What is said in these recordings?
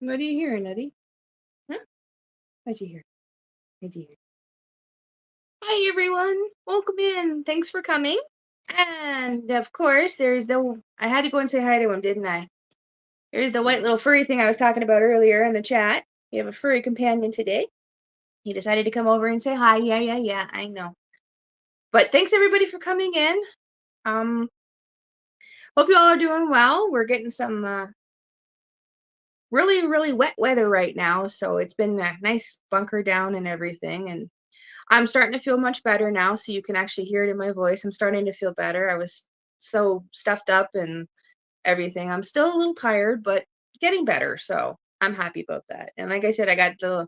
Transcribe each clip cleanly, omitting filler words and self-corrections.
What are you hearing, Eddie? Huh? What'd you hear? What'd you hear? Hi, everyone. Welcome in. Thanks for coming. And of course, I had to go and say hi to him, didn't I? There's the white little furry thing I was talking about earlier in the chat. We have a furry companion today. He decided to come over and say hi. Yeah, I know. But thanks everybody for coming in. Hope you all are doing well. We're getting some really, really wet weather right now, so it's been a nice bunker down and everything. And I'm starting to feel much better now, so you can actually hear it in my voice. I'm starting to feel better. I was so stuffed up and everything. I'm still a little tired, but getting better, so I'm happy about that. And like I said, I got the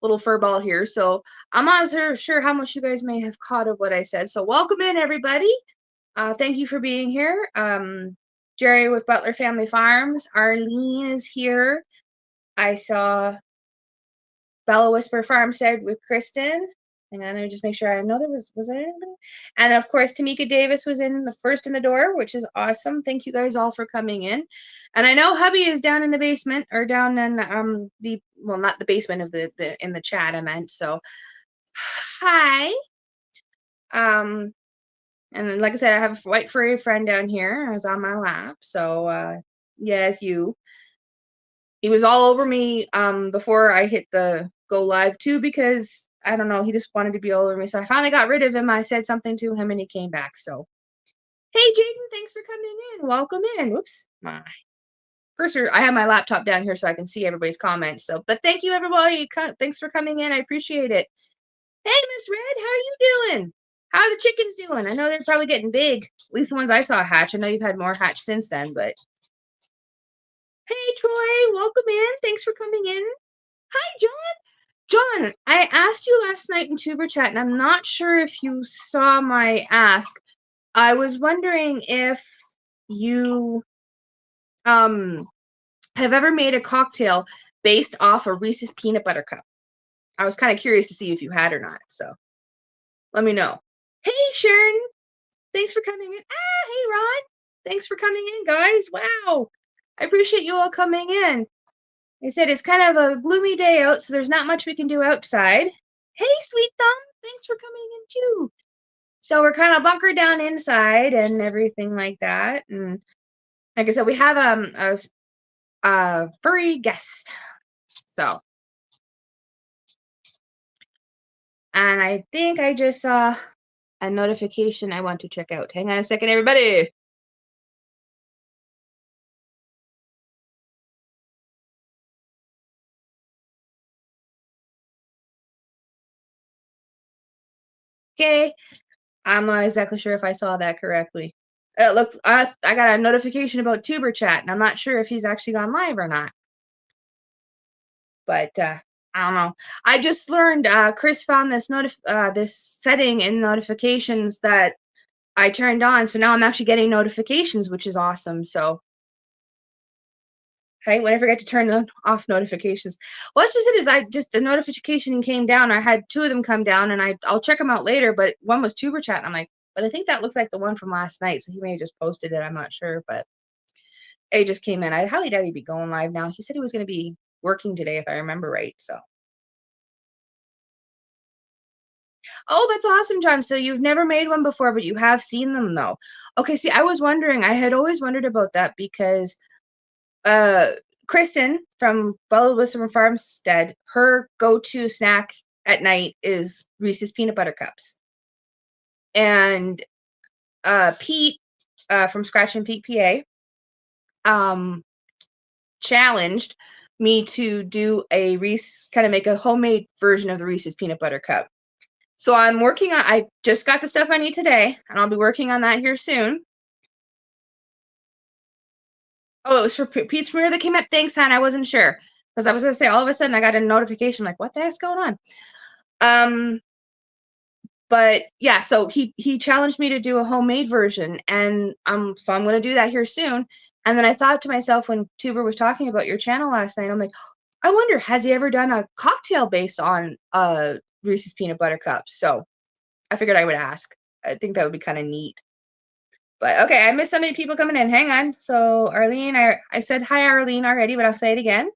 little fur ball here, so I'm not sure how much you guys may have caught of what I said. So welcome in, everybody. Thank you for being here. Jerry with Butler Family Farms. Arlene is here. I saw Bella Whisper Farmstead with Kristen. And then I just make sure I know was there anybody? And of course, Tamika Davis was in the first in the door, which is awesome. Thank you guys all for coming in. And I know hubby is down in the basement or down in not the basement of the in the chat I meant. So hi. Um and then, like I said, I have a white furry friend down here. I was on my lap. So yes, you. He was all over me before I hit the go live too, because I don't know, he just wanted to be all over me. So I finally got rid of him. I said something to him and he came back. So hey Jaden, thanks for coming in. Welcome in. Whoops, my cursor. I have my laptop down here so I can see everybody's comments. So but thank you everybody. Thanks for coming in. I appreciate it. Hey Miss Red, how are you doing? How are the chickens doing? I know they're probably getting big. At least the ones I saw hatch. I know you've had more hatch since then, but hey Troy, welcome in. Thanks for coming in. Hi John. John, I asked you last night in Tuber Chat, and I'm not sure if you saw my ask. I was wondering if you have ever made a cocktail based off a Reese's peanut butter cup. I was kind of curious to see if you had or not, so let me know. Hey Sharon, thanks for coming in. Hey Ron, thanks for coming in, guys. Wow, I appreciate you all coming in. I said it's kind of a gloomy day out, so there's not much we can do outside. Hey, Sweet Thumb, thanks for coming in too. So we're kind of bunkered down inside and everything like that. And like I said, we have a furry guest. So, and I think I just saw a notification I want to check out. Hang on a second, everybody. Okay, I'm not exactly sure if I saw that correctly. Look, I got a notification about Tuber Chat, and I'm not sure if he's actually gone live or not. But I don't know. I just learned Chris found this setting in notifications that I turned on, so now I'm actually getting notifications, which is awesome. So hey, when I forget to turn off notifications. Well, it's just it is. The notification came down. I had two of them come down, and I'll check them out later. But one was Tuber Chat, and I'm like, but I think that looks like the one from last night. So he may have just posted it. I'm not sure, but it just came in. I highly doubt he'd be going live now. He said he was going to be working today, if I remember right. So. Oh, that's awesome, John. So you've never made one before, but you have seen them though. Okay, see, I was wondering, I had always wondered about that because uh Kristen from Bella Whisper Farmstead, her go-to snack at night is Reese's peanut butter cups. And Pete from Scratch and Pete PA challenged me to do a kind of make a homemade version of the Reese's peanut butter cup. So I just got the stuff I need today, and I'll be working on that here soon. Oh, it was for Pete's premiere that came up. Thanks, hon. I wasn't sure. Because I was going to say, all of a sudden, I got a notification, like, what the heck's going on? But yeah, so he challenged me to do a homemade version, and so I'm going to do that here soon. And then I thought to myself, when Tuber was talking about your channel last night, I'm like, I wonder, has he ever done a cocktail based on Reese's peanut butter cups? So I figured I would ask. I think that would be kind of neat. But okay, I missed so many people coming in. Hang on. So Arlene, I said hi Arlene already, but I'll say it again.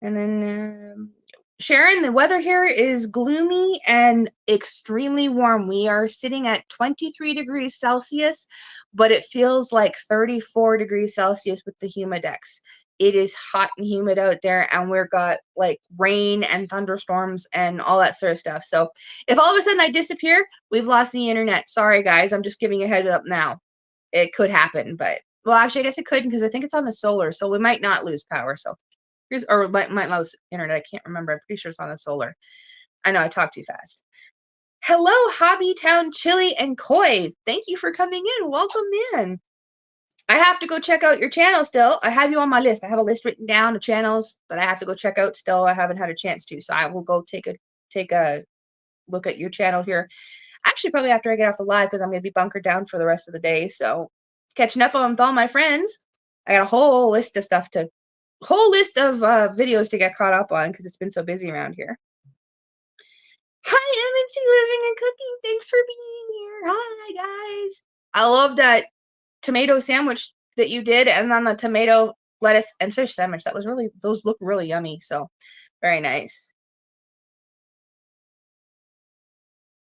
And then Sharon, the weather here is gloomy and extremely warm. We are sitting at 23 degrees Celsius, but it feels like 34 degrees Celsius with the humidex. It is hot and humid out there, and we've got like rain and thunderstorms and all that sort of stuff. So if all of a sudden I disappear, we've lost the internet. Sorry, guys. I'm just giving a heads up now. It could happen, but well, actually, I guess it couldn't because I think it's on the solar, so we might not lose power. So here's, or might lose internet. I can't remember. I'm pretty sure it's on the solar. I know I talk too fast. Hello, Hobbytown Chili and Koi. Thank you for coming in. Welcome in. I have to go check out your channel still. I have you on my list. I have a list written down of channels that I have to go check out still. I haven't had a chance to, so I will go take a look at your channel here. Actually, probably after I get off the live because I'm going to be bunkered down for the rest of the day. So catching up on with all my friends. I got a whole list of videos to get caught up on because it's been so busy around here. Hi, MNC Living and Cooking. Thanks for being here. Hi, guys. I love that tomato sandwich that you did, and then the tomato, lettuce, and fish sandwich. Those look really yummy. So very nice.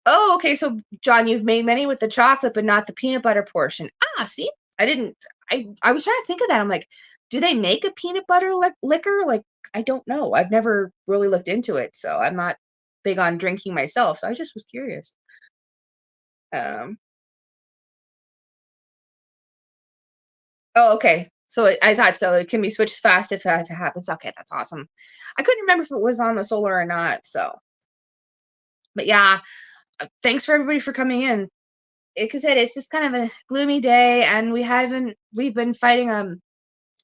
Oh, okay. So, John, you've made many with the chocolate, but not the peanut butter portion. Ah, see, I was trying to think of that. I'm like, do they make a peanut butter liquor? Like, I don't know. I've never really looked into it, so I'm not big on drinking myself. So I just was curious. Um, oh, okay. So I thought so. It can be switched fast if that happens. Okay, that's awesome. I couldn't remember if it was on the solar or not. So, but yeah, thanks for everybody for coming in. Like I said, it's just kind of a gloomy day, and we've been fighting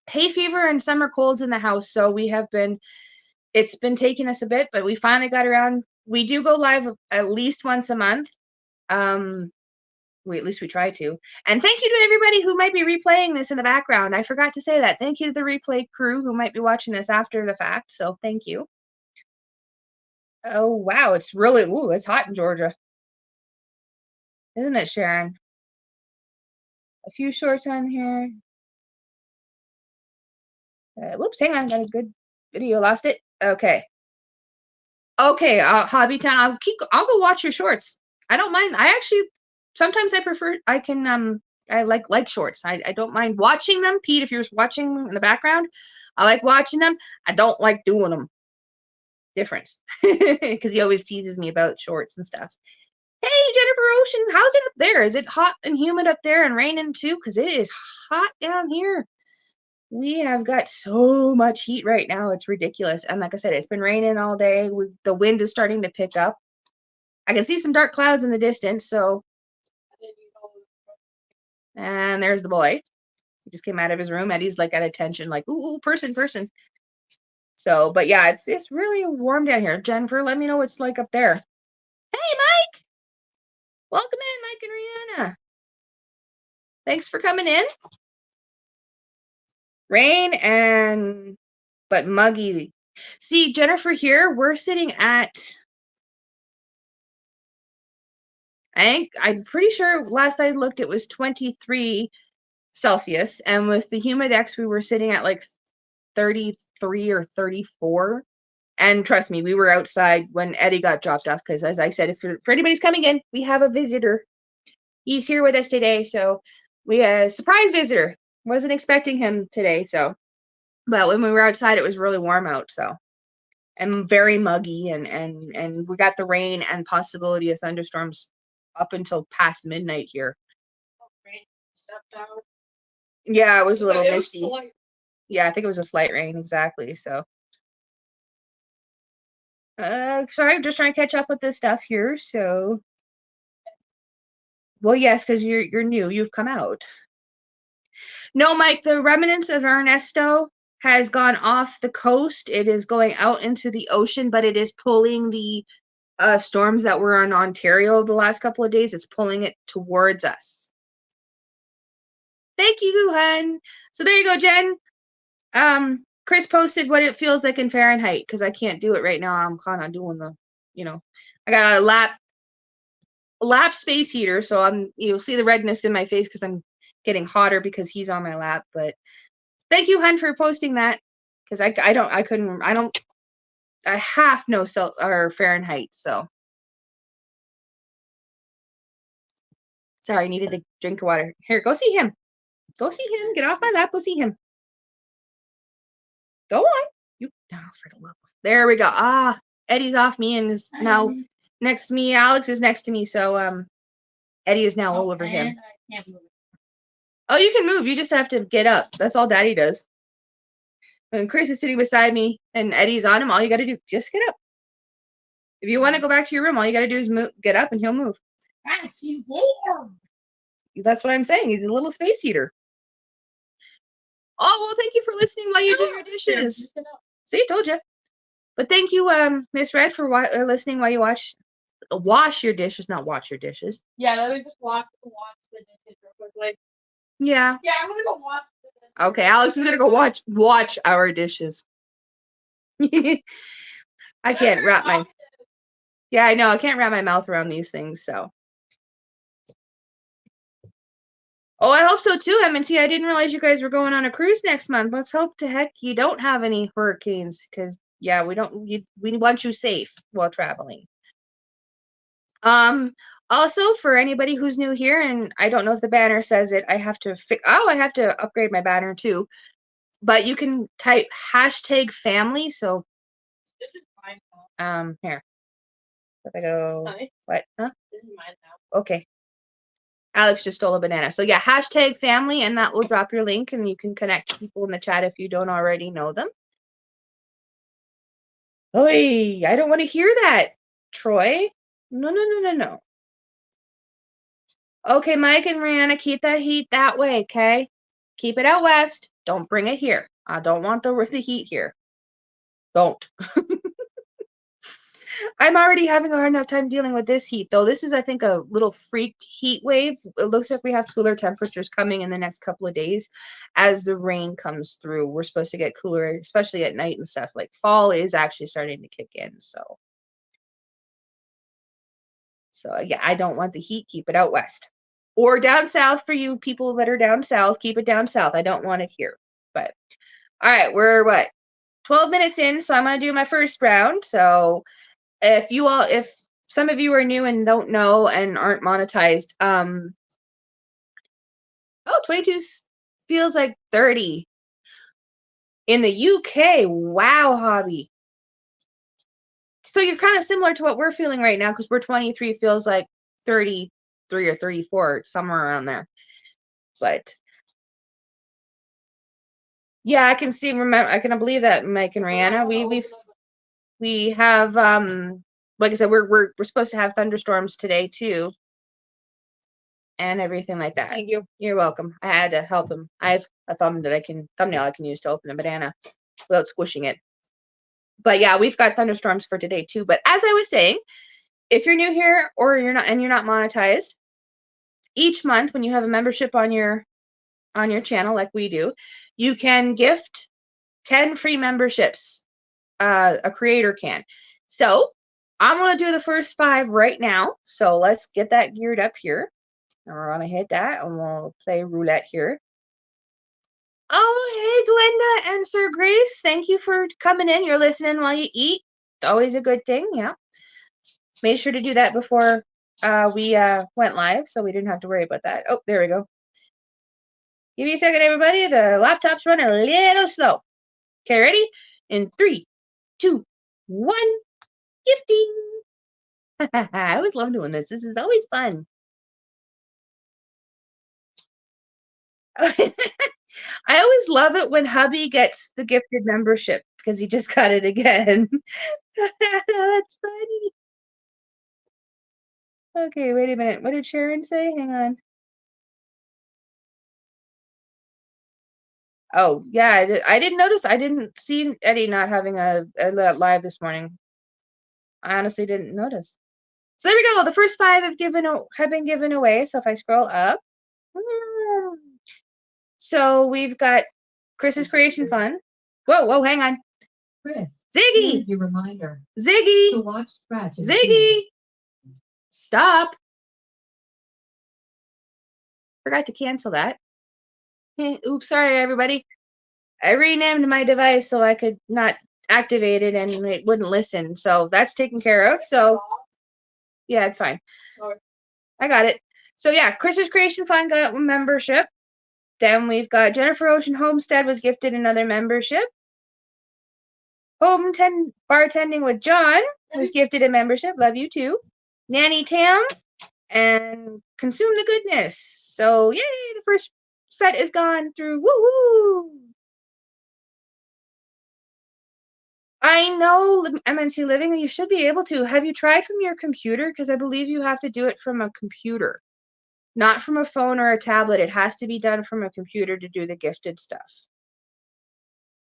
hay fever and summer colds in the house. So it's been taking us a bit, but we finally got around. We do go live at least once a month. At least we try to. And thank you to everybody who might be replaying this in the background. I forgot to say that. Thank you to the replay crew who might be watching this after the fact. So thank you. Oh wow, it's hot in Georgia, isn't it, Sharon? A few shorts on here. Whoops, hang on, got a good video, lost it. Okay. Okay, Hobbytown, I'll go watch your shorts. I don't mind. I actually sometimes I like shorts. I don't mind watching them. Pete, if you're watching in the background, I like watching them. I don't like doing them. Difference. Because he always teases me about shorts and stuff. Hey, Jennifer Ocean, how's it up there? Is it hot and humid up there and raining too? Because it is hot down here. We have got so much heat right now. It's ridiculous. And like I said, it's been raining all day. The wind is starting to pick up. I can see some dark clouds in the distance. So, and there's the boy. He just came out of his room. Eddie's like at attention, like, ooh, person. So, but yeah, it's really warm down here. Jennifer, let me know what's like up there. Hey, Mike. Welcome in, Mike and Rihanna. Thanks for coming in. Rain but muggy. See, Jennifer, here we're sitting at, I'm pretty sure last I looked it was 23 Celsius, and with the humidex we were sitting at like 33 or 34. And trust me, we were outside when Eddie got dropped off because, as I said, if for anybody's coming in, we have a visitor. He's here with us today, so we had a surprise visitor. Wasn't expecting him today, so. But when we were outside, it was really warm out, so, and very muggy, and we got the rain and possibility of thunderstorms up until past midnight here. Yeah, it was a little misty. Yeah, I think it was a slight rain, exactly. So, sorry, I'm just trying to catch up with this stuff here. So, well, yes, because you're new, you've come out. No, Mike, the remnants of Ernesto has gone off the coast. It is going out into the ocean, but it is pulling the storms that were in Ontario the last couple of days. It's pulling it towards us. Thank you, hun. So there you go, Jen. Chris posted what it feels like in Fahrenheit because I can't do it right now. I'm kind of doing I got a lap space heater, so you'll see the redness in my face because I'm getting hotter because he's on my lap. But thank you, hun, for posting that. because I half know or Fahrenheit, so. Sorry, I needed a drink of water. Here, go see him. Go see him. Get off my lap. Go see him. Go on. For the love. There we go. Ah, Eddie's off me and is now next to me. Alex is next to me, so Eddie is now all over him. I can't move. Oh, you can move. You just have to get up. That's all Daddy does. When Chris is sitting beside me and Eddie's on him, all you got to do just get up. If you want to go back to your room, all you got to do is get up and he'll move. Yes, he's warm. That's what I'm saying. He's a little space heater. Oh, well, thank you for listening while you do your dishes. See, told you. But thank you, Miss Red, for listening while you wash your dishes, not watch your dishes. Yeah, let me just wash the dishes real quickly. Yeah. Yeah, I'm gonna go wash the dishes. Okay, Alex is gonna go watch our dishes. I can't wrap my. Yeah, I know. I can't wrap my mouth around these things, so. Oh, I hope so too, M&T. I didn't realize you guys were going on a cruise next month. Let's hope to heck you don't have any hurricanes, because yeah, we want you safe while traveling. Also, for anybody who's new here, and I don't know if the banner says it, I have to upgrade my banner too. But you can type #family. So this is mine. Here. If I go, Honey? What? Huh? This is mine now. Okay. Alex just stole a banana. So yeah, #family, and that will drop your link, and you can connect people in the chat if you don't already know them. Oy, I don't want to hear that, Troy. No. Okay, Mike and Rihanna, keep that heat that way, okay? Keep it out west. Don't bring it here. I don't want the heat here. Don't. I'm already having a hard enough time dealing with this heat, though. This is, I think, a little freak heat wave. It looks like we have cooler temperatures coming in the next couple of days as the rain comes through. We're supposed to get cooler, especially at night and stuff. Like fall is actually starting to kick in. So yeah, I don't want the heat. Keep it out west. Or down south for you people that are down south. Keep it down south. I don't want it here. But all right, we're 12 minutes in, so I'm going to do my first round. So if some of you are new and don't know and aren't monetized, 22 feels like 30 in the UK. Wow, hobby. So you're kind of similar to what we're feeling right now, because we're 23 feels like 33 or 34, somewhere around there. But yeah, I can believe that, Mike and Rihanna. We have like I said, we're supposed to have thunderstorms today too, and everything like that. Thank you. You're welcome. I had to help him. I have a thumbnail I can use to open a banana without squishing it. But yeah, we've got thunderstorms for today too. But as I was saying, if you're new here or you're not monetized, each month when you have a membership on your channel like we do, you can gift 10 free memberships. A creator can. So I'm going to do the first 5 right now. So let's get that geared up here. And we're going to hit that and we'll play roulette here. Oh, hey, Glenda and Sir Grace. Thank you for coming in. You're listening while you eat. Always a good thing. Yeah. Made sure to do that before we went live, so we didn't have to worry about that. Oh, there we go. Give me a second, everybody. The laptop's running a little slow. Okay, ready? In 3, 2, 1. Gifting. I always love doing this. This is always fun. I always love it when hubby gets the gifted membership because he just got it again. That's funny. Okay, wait a minute. What did Sharon say? Hang on. Oh, yeah, I didn't notice. I didn't see Eddie not having a live this morning. I honestly didn't notice. So there we go. The first 5 have been given away. So if I scroll up. So we've got Chris's Creation Fun. Whoa, hang on. Chris, Ziggy! here's your reminder. Ziggy! To watch Scratch. Ziggy! Stop. Forgot to cancel that. Oops, sorry, everybody. I renamed my device so I could not activate it and it wouldn't listen. So that's taken care of. So yeah, it's fine. I got it. So yeah, Chris's Creation Fund got a membership. Then we've got Jennifer Ocean Homestead was gifted another membership. Bartending with John was gifted a membership. Love you too. Nanny Tam and Consume the Goodness. So yay, the first set is gone through. Woo woo. I know MNC Living, you should be able to. Have you tried from your computer? Because I believe you have to do it from a computer, not from a phone or a tablet. It has to be done from a computer to do the gifted stuff.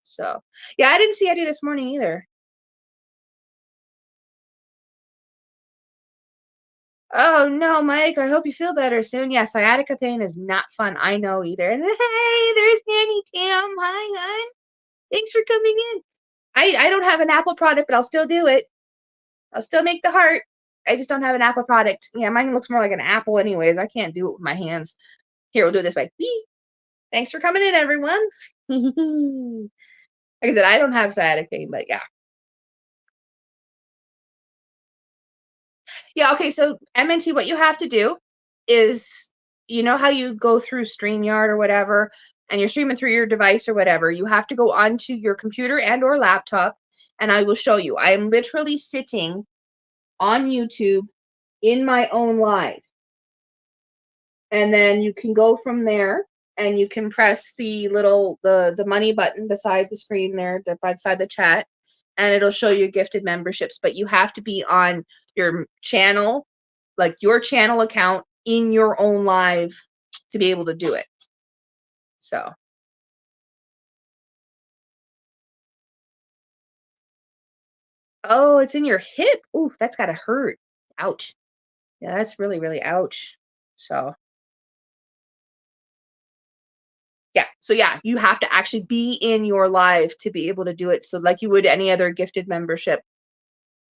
So, yeah, I didn't see Eddie this morning either. Oh no, Mike, I hope you feel better soon. Yeah, sciatica pain is not fun. I know either. And hey, there's Nanny Tam. Hi, hon. Thanks for coming in. I don't have an Apple product, but I'll still do it. I'll still make the heart. I just don't have an Apple product. Yeah, mine looks more like an apple anyways. I can't do it with my hands. Here, we'll do it this way. Whee! Thanks for coming in, everyone. Like I said, I don't have sciatic pain, but yeah. Yeah, okay, so MNT, what you have to do is, you know how you go through StreamYard or whatever, and you're streaming through your device or whatever, you have to go onto your computer and or laptop, and I will show you. I am literally sitting on YouTube in my own live. And then you can go from there and you can press the little the money button beside the screen there, beside the chat, and it'll show you gifted memberships. But you have to be on your channel, like your channel account in your own live to be able to do it. So oh, it's in your hip. Ooh, that's gotta hurt. Ouch. Yeah, that's really, really ouch. So yeah. So yeah, you have to actually be in your live to be able to do it. So like you would any other gifted membership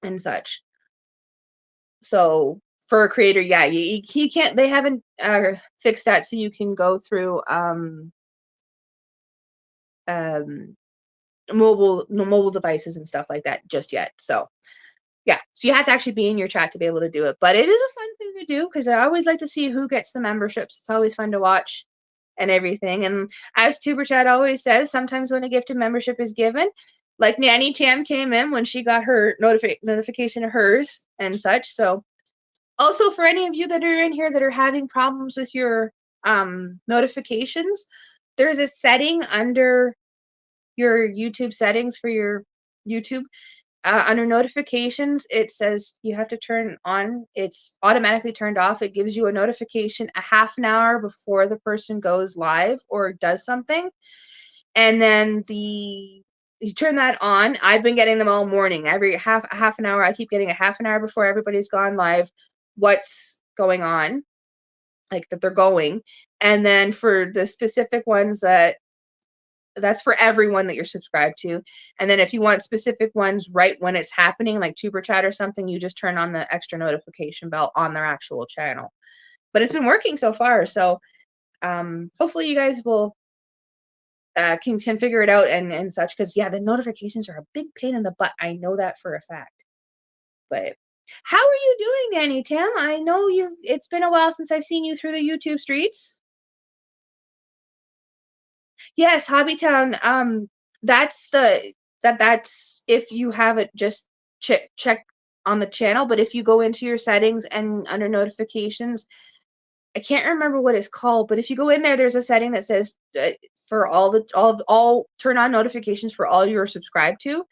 and such. So for a creator, yeah, you can't. They haven't fixed that, so you can go through um, mobile devices and stuff like that just yet. So yeah, so you have to actually be in your chat to be able to do it. But it is a fun thing to do because I always like to see who gets the memberships. It's always fun to watch and everything. And as Tuber Chat always says, sometimes when a gifted membership is given, like Nanny Tam came in when she got her notification of hers and such. So also for any of you that are in here that are having problems with your notifications, there's a setting under your YouTube settings for your YouTube. Under notifications, it says you have to turn on. It's automatically turned off. It gives you a notification a half an hour before the person goes live or does something. And then you turn that on. I've been getting them all morning. Every half an hour, I keep getting a half an hour before everybody's gone live. What's going on? Like that they're going. And then for the specific ones that's for everyone that you're subscribed to. And then if you want specific ones right when it's happening, like Tuber Chat or something, you just turn on the extra notification bell on their actual channel. But it's been working so far. So hopefully you guys will can figure it out and such. Because yeah, the notifications are a big pain in the butt. I know that for a fact. But how are you doing, Nanny Tam? I know it's been a while since I've seen you through the YouTube streets. Yes, Hobbytown. That's if you have it just check on the channel, but if you go into your settings and under notifications, I can't remember what it's called, but if you go in there, there's a setting that says for all turn on notifications for all you're subscribed to,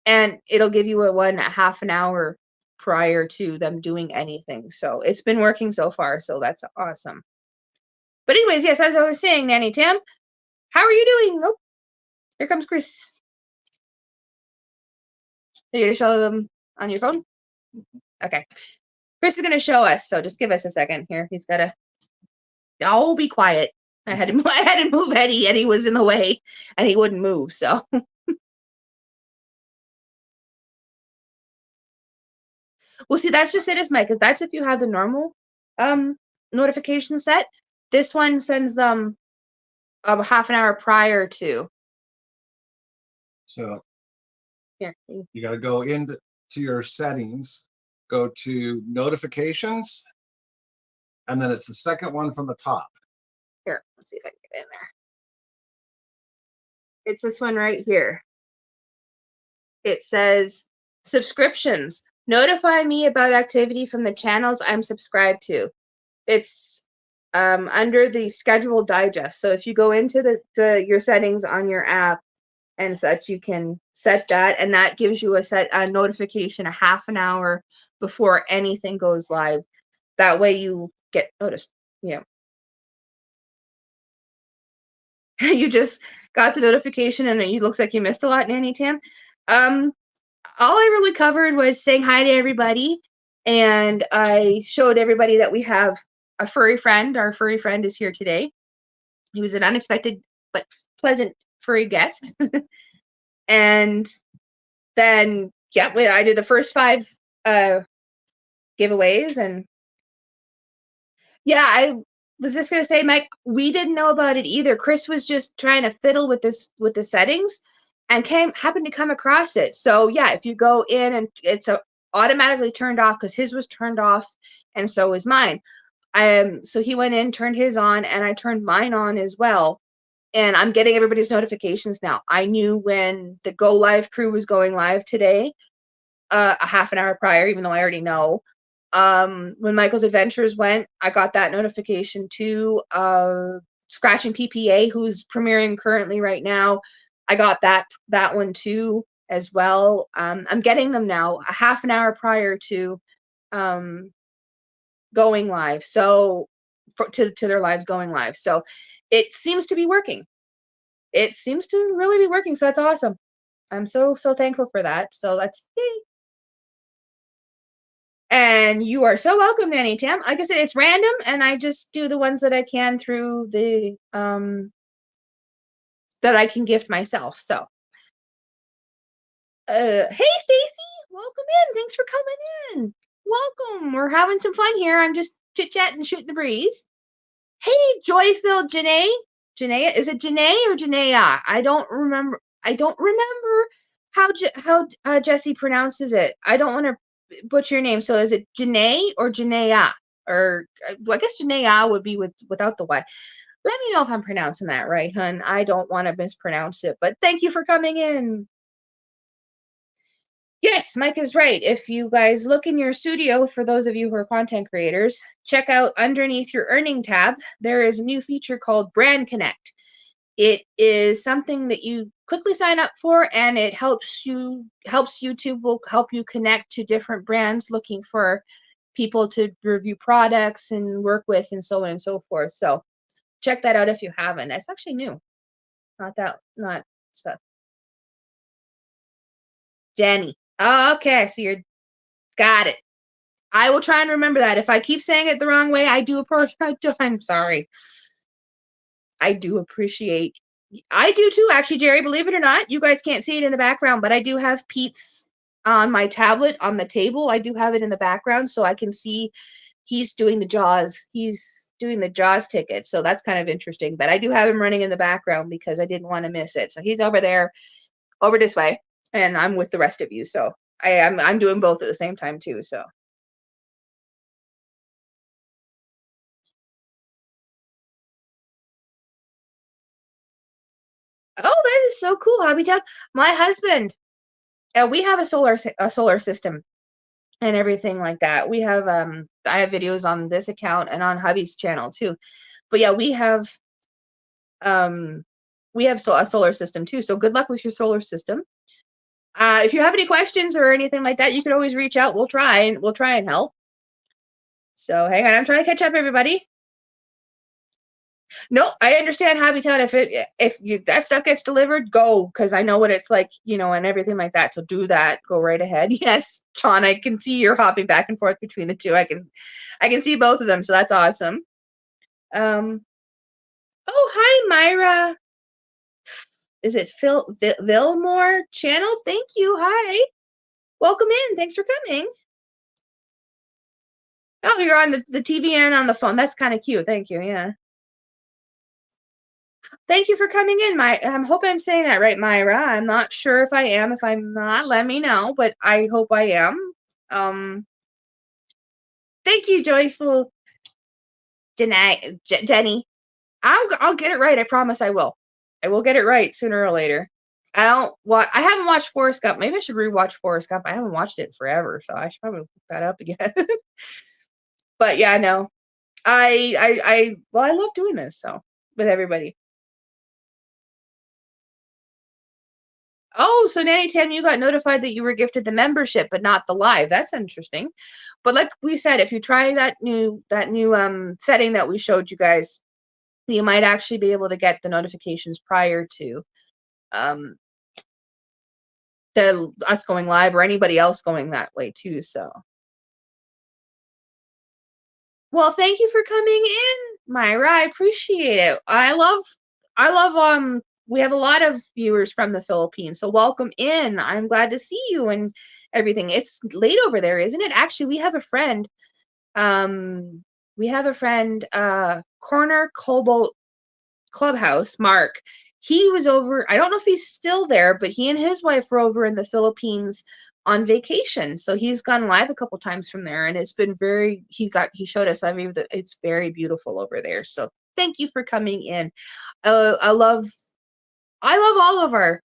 and it'll give you a half an hour prior to them doing anything. So it's been working so far, so that's awesome. But anyways, yes, as I was saying, Nanny Tam, how are you doing? Oh, here comes Chris. Are you gonna show them on your phone? Okay. Chris is gonna show us, so just give us a second here. He's gotta. Oh, be quiet. I had to move Eddie. Eddie was in the way, and he wouldn't move. So. Well, see, that's just it, is Mike, because that's if you have the normal notification set. This one sends them half an hour prior to. So Here. you got to go into your settings, go to notifications, and then it's the second one from the top. Here. Let's see if I can get in there. It's this one right here. It says subscriptions. Notify me about activity from the channels I'm subscribed to. It's under the schedule digest. So if you go into your settings on your app and such, you can set that, and that gives you a notification a half an hour before anything goes live. That way you get noticed. You know, you just got the notification and it looks like you missed a lot, Nanny Tam. All I really covered was saying hi to everybody, and I showed everybody that we have a furry friend. Our furry friend is here today. He was an unexpected but pleasant furry guest. And then, yeah, I did the first 5 giveaways, and yeah, I was just gonna say, Mike, we didn't know about it either. Chris was just trying to fiddle with the settings, and happened to come across it. So yeah, if you go in and it's automatically turned off because his was turned off, and so was mine. So he went in, turned his on, and I turned mine on as well. And I'm getting everybody's notifications now. I knew when the Go Live crew was going live today, a half an hour prior, even though I already know. When Michael's Adventures went, I got that notification too. Scratching PPA, who's premiering currently right now, I got that one too as well. I'm getting them now a half an hour prior to going live. So to their lives going live. So it seems to be working. It seems to really be working. So that's awesome. I'm so thankful for that. So that's yay. And you are so welcome, Nanny Tam. Like I said, it's random, and I just do the ones that I can through the that I can gift myself. So, hey Stacy, welcome in. Thanks for coming in. Welcome. We're having some fun here. I'm just chit chatting, shooting the breeze. Hey, joy-filled Janae. Janae, is it Janae or Janaea? I don't remember. I don't remember how Jesse pronounces it. I don't want to butcher your name. So is it Janae or Janaea? Or I guess Janaea would be without the Y. Let me know if I'm pronouncing that right, hun. I don't want to mispronounce it. But thank you for coming in. Yes, Mike is right. If you guys look in your studio, for those of you who are content creators, check out underneath your earning tab. There is a new feature called Brand Connect. It is something that you quickly sign up for, and it helps YouTube will help you connect to different brands looking for people to review products and work with, and so on and so forth. So check that out if you haven't. That's actually new. Not stuff. Danny. Oh, okay, so you're got it. I will try and remember that. If I keep saying it the wrong way, I'm sorry. I do appreciate. I do too, actually, Jerry. Believe it or not, you guys can't see it in the background, but I do have Pete's on my tablet on the table. I do have it in the background, so I can see he's doing the Jaws. He's doing the Jaws ticket, so that's kind of interesting. But I do have him running in the background because I didn't want to miss it. So he's over there, over this way, and I'm with the rest of you. So I'm doing both at the same time too. So. Oh, that is so cool, Hobbytown. My husband, we have a solar system and everything like that. We have I have videos on this account and on hubby's channel too. But yeah, a solar system too. So good luck with your solar system. If you have any questions or anything like that, you can always reach out. We'll try and help. So hang on, I'm trying to catch up, everybody. No, I understand Hobbytown. If that stuff gets delivered, go, because I know what it's like, and everything like that. So do that. Go right ahead. Yes, John, I can see you're hopping back and forth between the two. I can see both of them. So that's awesome. Oh, hi, Myra. Is it Phil Vilmore channel? Thank you. Hi. Welcome in. Thanks for coming. Oh, you're on the TV and on the phone. That's kind of cute. Thank you. Yeah. Thank you for coming in. I hope I'm saying that right, Myra. I'm not sure if I am. If I'm not, let me know, but I hope I am. Thank you, Joyful Denny. I'll get it right. I promise I will. I will get it right sooner or later. I haven't watched Forrest Gump. Maybe I should rewatch Forrest Gump. I haven't watched it forever, so I should probably look that up again. But yeah, no. I love doing this so with everybody. Oh, so Nanny Tam, you got notified that you were gifted the membership, but not the live. That's interesting. But like we said, if you try that new setting that we showed you guys, you might actually be able to get the notifications prior to um us going live or anybody else going that way too. So well, thank you for coming in, Myra. I appreciate it. I love we have a lot of viewers from the Philippines. So welcome in. I'm glad to see you and everything. It's late over there, isn't it? Actually, we have a friend. Corner Cobalt Clubhouse, Mark. He was over, I don't know if he's still there, but he and his wife were over in the Philippines on vacation. So he's gone live a couple times from there and it's been he showed us, I mean, it's very beautiful over there. So thank you for coming in. I love all of our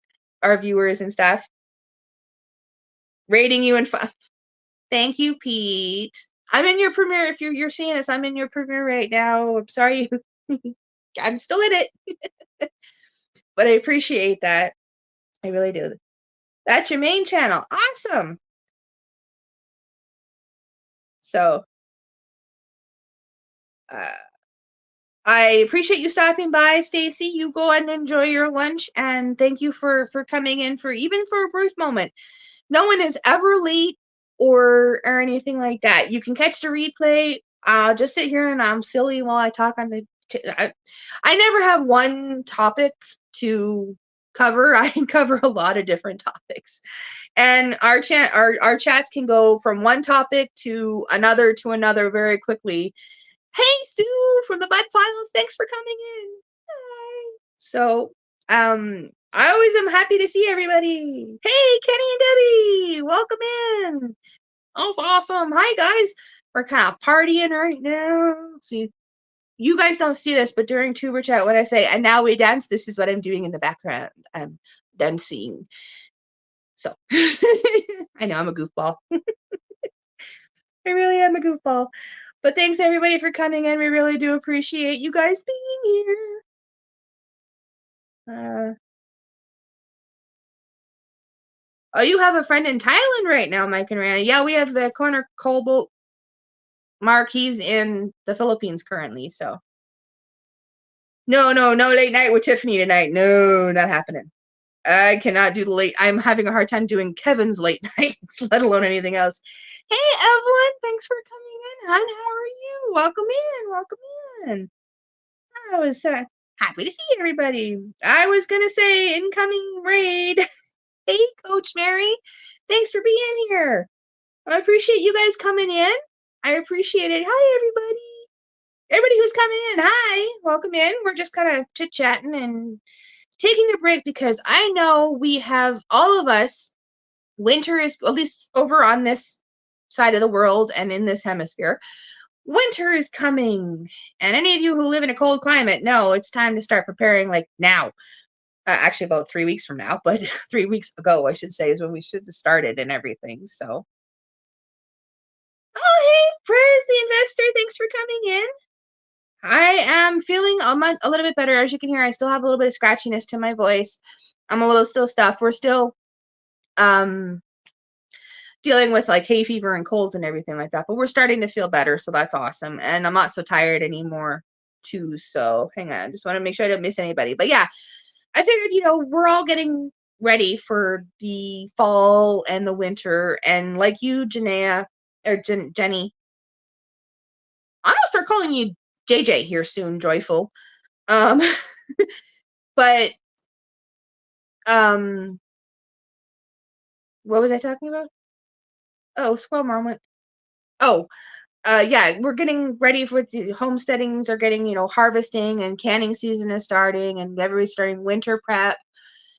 viewers and stuff. Rating you and thank you, Pete. I'm in your premiere. If you're seeing this, I'm in your premiere right now. I'm sorry. I'm still in it. But I appreciate that. I really do. That's your main channel. Awesome. So, uh, I appreciate you stopping by, Stacy. You go and enjoy your lunch, and thank you for coming in for even for a brief moment. No one is ever late or anything like that. You can catch the replay. I'll just sit here and I'm silly while I talk on the. I never have one topic to cover. I cover a lot of different topics, and our chats can go from one topic to another very quickly. Hey Sue from the Bud Files, thanks for coming in. Hi. So I always am happy to see everybody. Hey Kenny and Debbie, welcome in. That's awesome. Hi guys. We're kind of partying right now. See, you guys don't see this, but during Tuber Chat, when I say and now we dance, this is what I'm doing in the background. I'm dancing. So I know I'm a goofball. I really am a goofball. But thanks everybody for coming in. We really do appreciate you guys being here. Oh, you have a friend in Thailand right now, Mike and Rana. Yeah, we have the corner Cobalt Mark. He's in the Philippines currently. So no late night with Tiffany tonight. No, not happening. I cannot do the late. I'm having a hard time doing Kevin's late nights, let alone anything else. Hey, Evelyn, thanks for coming in. Hon, how are you? Welcome in. Welcome in. I was happy to see everybody. I was gonna say incoming raid. Hey, Coach Mary, thanks for being here. I appreciate you guys coming in. I appreciate it. Hi, everybody. Everybody who's coming in, hi, welcome in. We're just kind of chit chatting and taking a break because I know we have all of us. Winter is at least over on this side of the world and in this hemisphere. Winter is coming, and any of you who live in a cold climate know it's time to start preparing like now. Actually, about 3 weeks from now, but 3 weeks ago, I should say, is when we should have started and everything. So, oh hey, Prez the investor, thanks for coming in. I am feeling a little bit better. As you can hear, I still have a little bit of scratchiness to my voice. I'm a little still stuffed. We're still um dealing with like hay fever and colds and everything like that, but we're starting to feel better, so that's awesome. And I'm not so tired anymore too. So hang on, I just want to make sure I don't miss anybody. But yeah, I figured, we're all getting ready for the fall and the winter. And like you, Janaea, or Jenny, I'm gonna start calling you JJ here soon, Joyful. Um, but um, what was I talking about? Oh, squirrel moment. Oh, yeah, we're getting ready for the homesteadings are getting, harvesting and canning season is starting and everybody's starting winter prep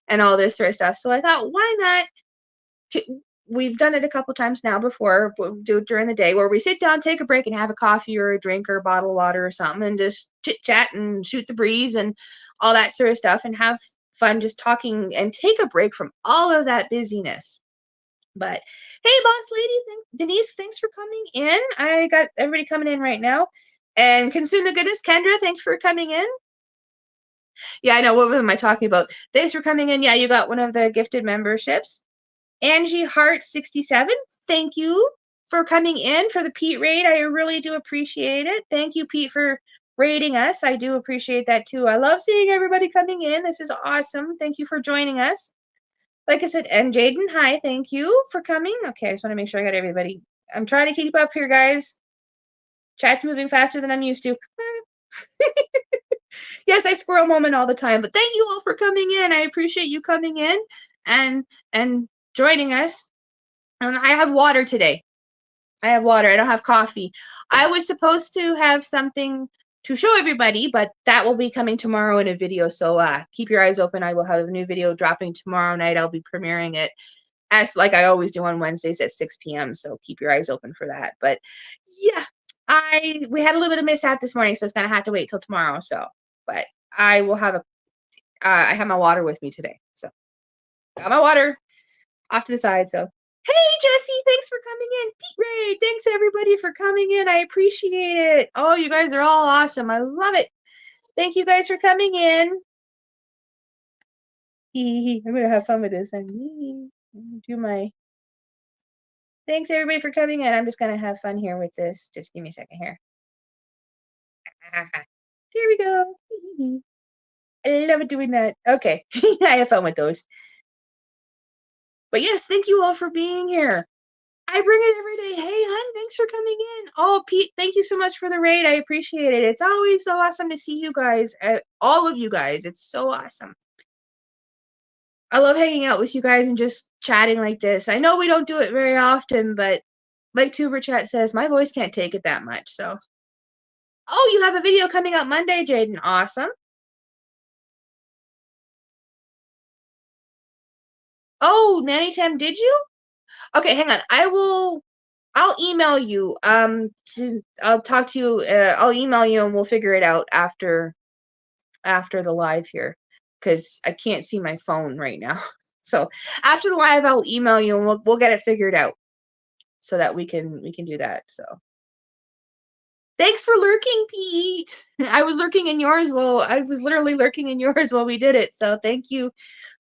and all this sort of stuff. So I thought, why not? We've done it a couple times now before, do it during the day where we sit down, take a break, and have a coffee or a drink or a bottle of water or something and just chit chat and shoot the breeze and all that sort of stuff and have fun just talking and take a break from all of that busyness. But hey, boss lady, Denise, thanks for coming in. I got everybody coming in right now. And consume the goodness, Kendra, thanks for coming in. Yeah, I know. What am I talking about? Thanks for coming in. Yeah, you got one of the gifted memberships. Angie Hart 67, thank you for coming in for the Pete raid. I really do appreciate it. Thank you, Pete, for raiding us. I do appreciate that too. I love seeing everybody coming in. This is awesome. Thank you for joining us. Like I said, and Jaden, hi, thank you for coming. Okay, I just want to make sure I got everybody. I'm trying to keep up here, guys. Chat's moving faster than I'm used to. Yes, I squirrel moment all the time, but thank you all for coming in. I appreciate you coming in and joining us. And I have water today. I have water. I don't have coffee. I was supposed to have something to show everybody, but that will be coming tomorrow in a video. So keep your eyes open. I will have a new video dropping tomorrow night. I'll be premiering it as like I always do on Wednesdays at 6 p.m. So keep your eyes open for that. But yeah, we had a little bit of mishap this morning, so it's gonna have to wait till tomorrow. So, but I will have I have my water with me today. So got my water off to the side. So hey Jesse, thanks for coming in. Pete Ray, thanks everybody for coming in. I appreciate it. Oh, you guys are all awesome. I love it. Thank you guys for coming in. I'm gonna have fun with this. I'm gonna do my thanks everybody for coming in. I'm just gonna have fun here with this. Just give me a second here. There we go. I love doing that. Okay. I have fun with those. But yes, thank you all for being here. I bring it every day. Hey, hon, thanks for coming in. Oh, Pete, thank you so much for the raid. I appreciate it. It's always so awesome to see you guys, all of you guys. It's so awesome. I love hanging out with you guys and just chatting like this. I know we don't do it very often, but like Tuber Chat says, my voice can't take it that much. So, oh, you have a video coming out Monday, Jaden. Awesome. Oh, Nanny Tam, did you? Okay, hang on. I'll email you. I'll talk to you. I'll email you and we'll figure it out after the live here, because I can't see my phone right now. So after the live, I'll email you and we'll get it figured out so that we can do that. So thanks for lurking, Pete. I was lurking in yours. Well, I was literally lurking in yours while we did it. So thank you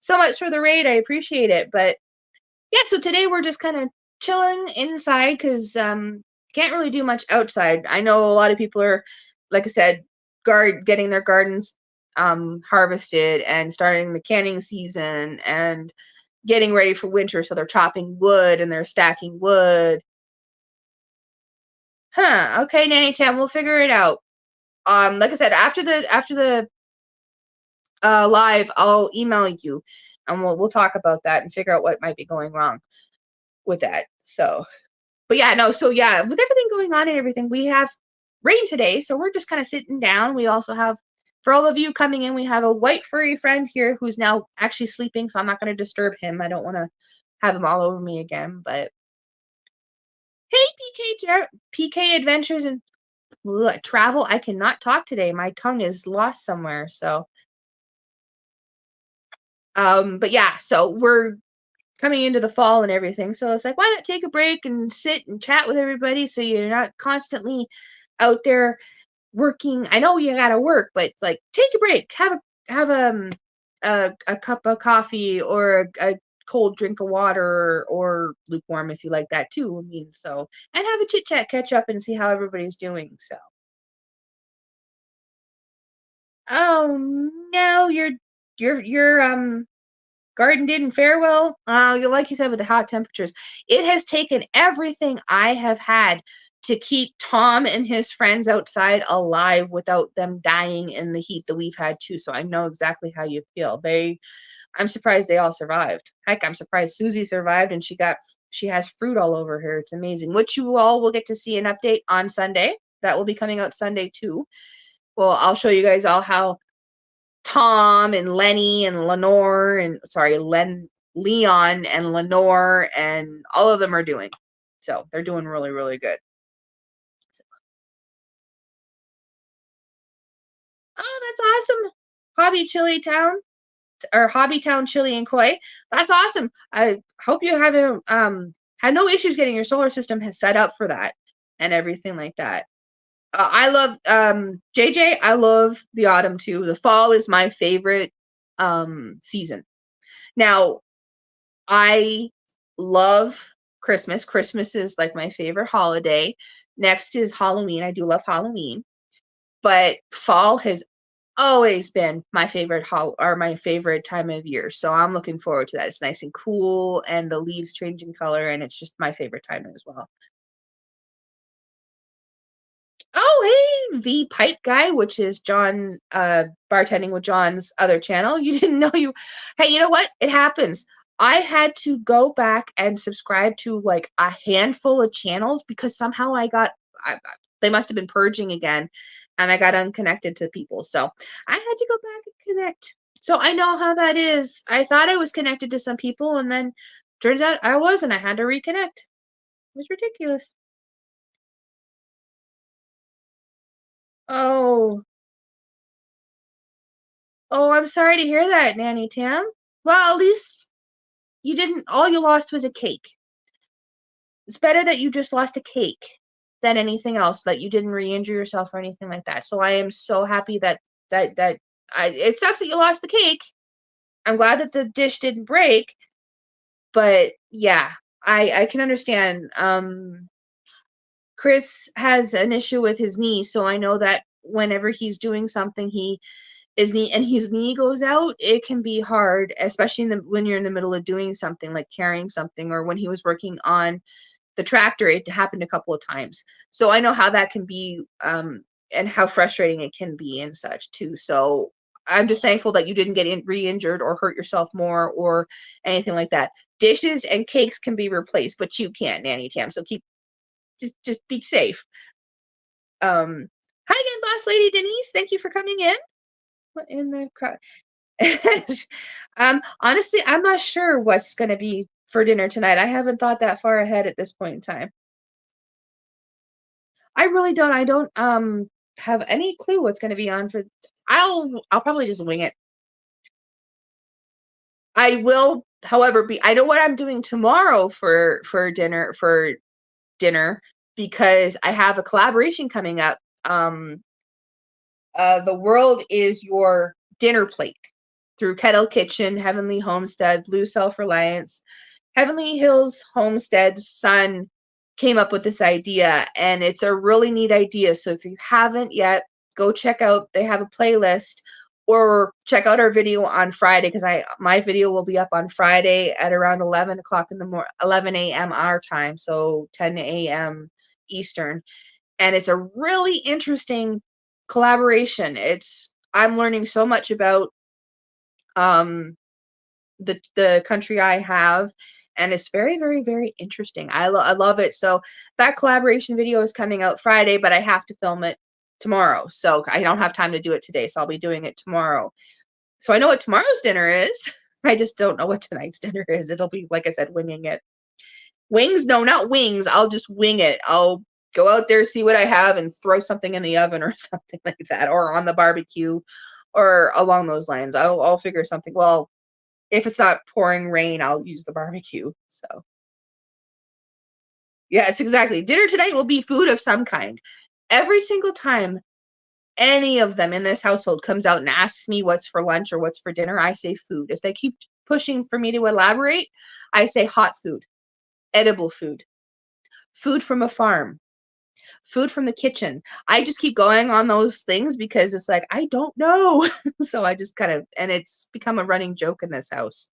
so much for the raid. I appreciate it. But yeah, so today we're just kind of chilling inside because can't really do much outside. I know a lot of people are, like I said, getting their gardens harvested and starting the canning season and getting ready for winter. So they're chopping wood and they're stacking wood. Huh. Okay, Nanny Tam, we'll figure it out. Like I said, after the live, I'll email you and we'll talk about that and figure out what might be going wrong with that. So, but yeah, no, so yeah, with everything going on and everything, we have rain today, so we're just kind of sitting down. We also have, for all of you coming in, we have a white furry friend here who's now actually sleeping, so I'm not going to disturb him. I don't want to have him all over me again. But hey, PK Adventures and Travel. I cannot talk today. My tongue is lost somewhere. So, but yeah, so we're coming into the fall and everything. So it's like, why not take a break and sit and chat with everybody so you're not constantly out there working. I know you gotta work, but it's like take a break, have a cup of coffee or a cold drink of water or lukewarm if you like that too. I mean, so and have a chit chat, catch up, and see how everybody's doing. So, oh no, your garden didn't fare well. Like you said, with the hot temperatures, it has taken everything I have had to keep Tom and his friends outside alive without them dying in the heat that we've had too. So I know exactly how you feel. I'm surprised they all survived. Heck, I'm surprised Susie survived and she has fruit all over her. It's amazing. Which you all will get to see an update on Sunday. That will be coming out Sunday too. Well, I'll show you guys all how Tom and Lenny and Lenore and Leon and Lenore and all of them are doing. So they're doing really, really good. So. Oh, that's awesome. Hobby Chili Town or Hobby Town Chili and Koi. That's awesome. I hope you haven't had no issues getting your solar system set up for that and everything like that. I love JJ. I love the autumn too. The fall is my favorite season. Now, I love Christmas. Christmas is like my favorite holiday. Next is Halloween. I do love Halloween. But fall has always been my favorite my favorite time of year. So I'm looking forward to that. It's nice and cool and the leaves change in color and it's just my favorite time as well. Oh, hey, the Pipe Guy, which is John bartending with John's other channel. You didn't know you. Hey, you know what? It happens. I had to go back and subscribe to like a handful of channels because somehow they must have been purging again and I got unconnected to people. So I had to go back and connect. So I know how that is. I thought I was connected to some people and then turns out I wasn't. I had to reconnect. It was ridiculous. Oh. Oh, I'm sorry to hear that, Nanny Tam. Well, at least all you lost was a cake. It's better that you just lost a cake than anything else, that you didn't re-injure yourself or anything like that. So I am so happy it sucks that you lost the cake. I'm glad that the dish didn't break, but yeah, I can understand. Chris has an issue with his knee, so I know that whenever he's doing something, his knee goes out, it can be hard, especially when you're in the middle of doing something like carrying something, or when he was working on the tractor, it happened a couple of times. So I know how that can be, and how frustrating it can be and such too. So I'm just thankful that you didn't get re-injured or hurt yourself more or anything like that. Dishes and cakes can be replaced, but you can't, Nanny Tam. So just be safe. Hi again, boss lady Denise. Thank you for coming in. What in the crowd? Honestly, I'm not sure what's going to be for dinner tonight. I haven't thought that far ahead at this point in time. I really don't. I don't have any clue what's going to be on for. I'll probably just wing it. I will, however, I know what I'm doing tomorrow for dinner because I have a collaboration coming up. The World is Your Dinner Plate through Kettle Kitchen, Heavenly Homestead, Blue Self-Reliance. Heavenly Hills Homestead's son came up with this idea, and it's a really neat idea. So if you haven't yet, go check out, they have a playlist, or check out our video on Friday, because my video will be up on Friday at around 11 o'clock in the morning, 11 a.m. our time, so 10 a.m. Eastern. And it's a really interesting collaboration. I'm learning so much about the country I have, and it's very, very, very interesting. I love it. So that collaboration video is coming out Friday, but I have to film it tomorrow, so I don't have time to do it today, so I'll be doing it tomorrow. So I know what tomorrow's dinner is. I just don't know what tonight's dinner is. It'll be, like I said, winging it. Wings? No, not wings. I'll just wing it. I'll go out there, see what I have, and throw something in the oven or something like that, or on the barbecue, or along those lines. I'll figure something. Well, if it's not pouring rain, I'll use the barbecue. So, yes, exactly. Dinner tonight will be food of some kind. Every single time any of them in this household comes out and asks me what's for lunch or what's for dinner, I say food. If they keep pushing for me to elaborate, I say hot food, edible food, food from a farm, food from the kitchen. I just keep going on those things because it's like, I don't know. So I just kind of, and it's become a running joke in this house.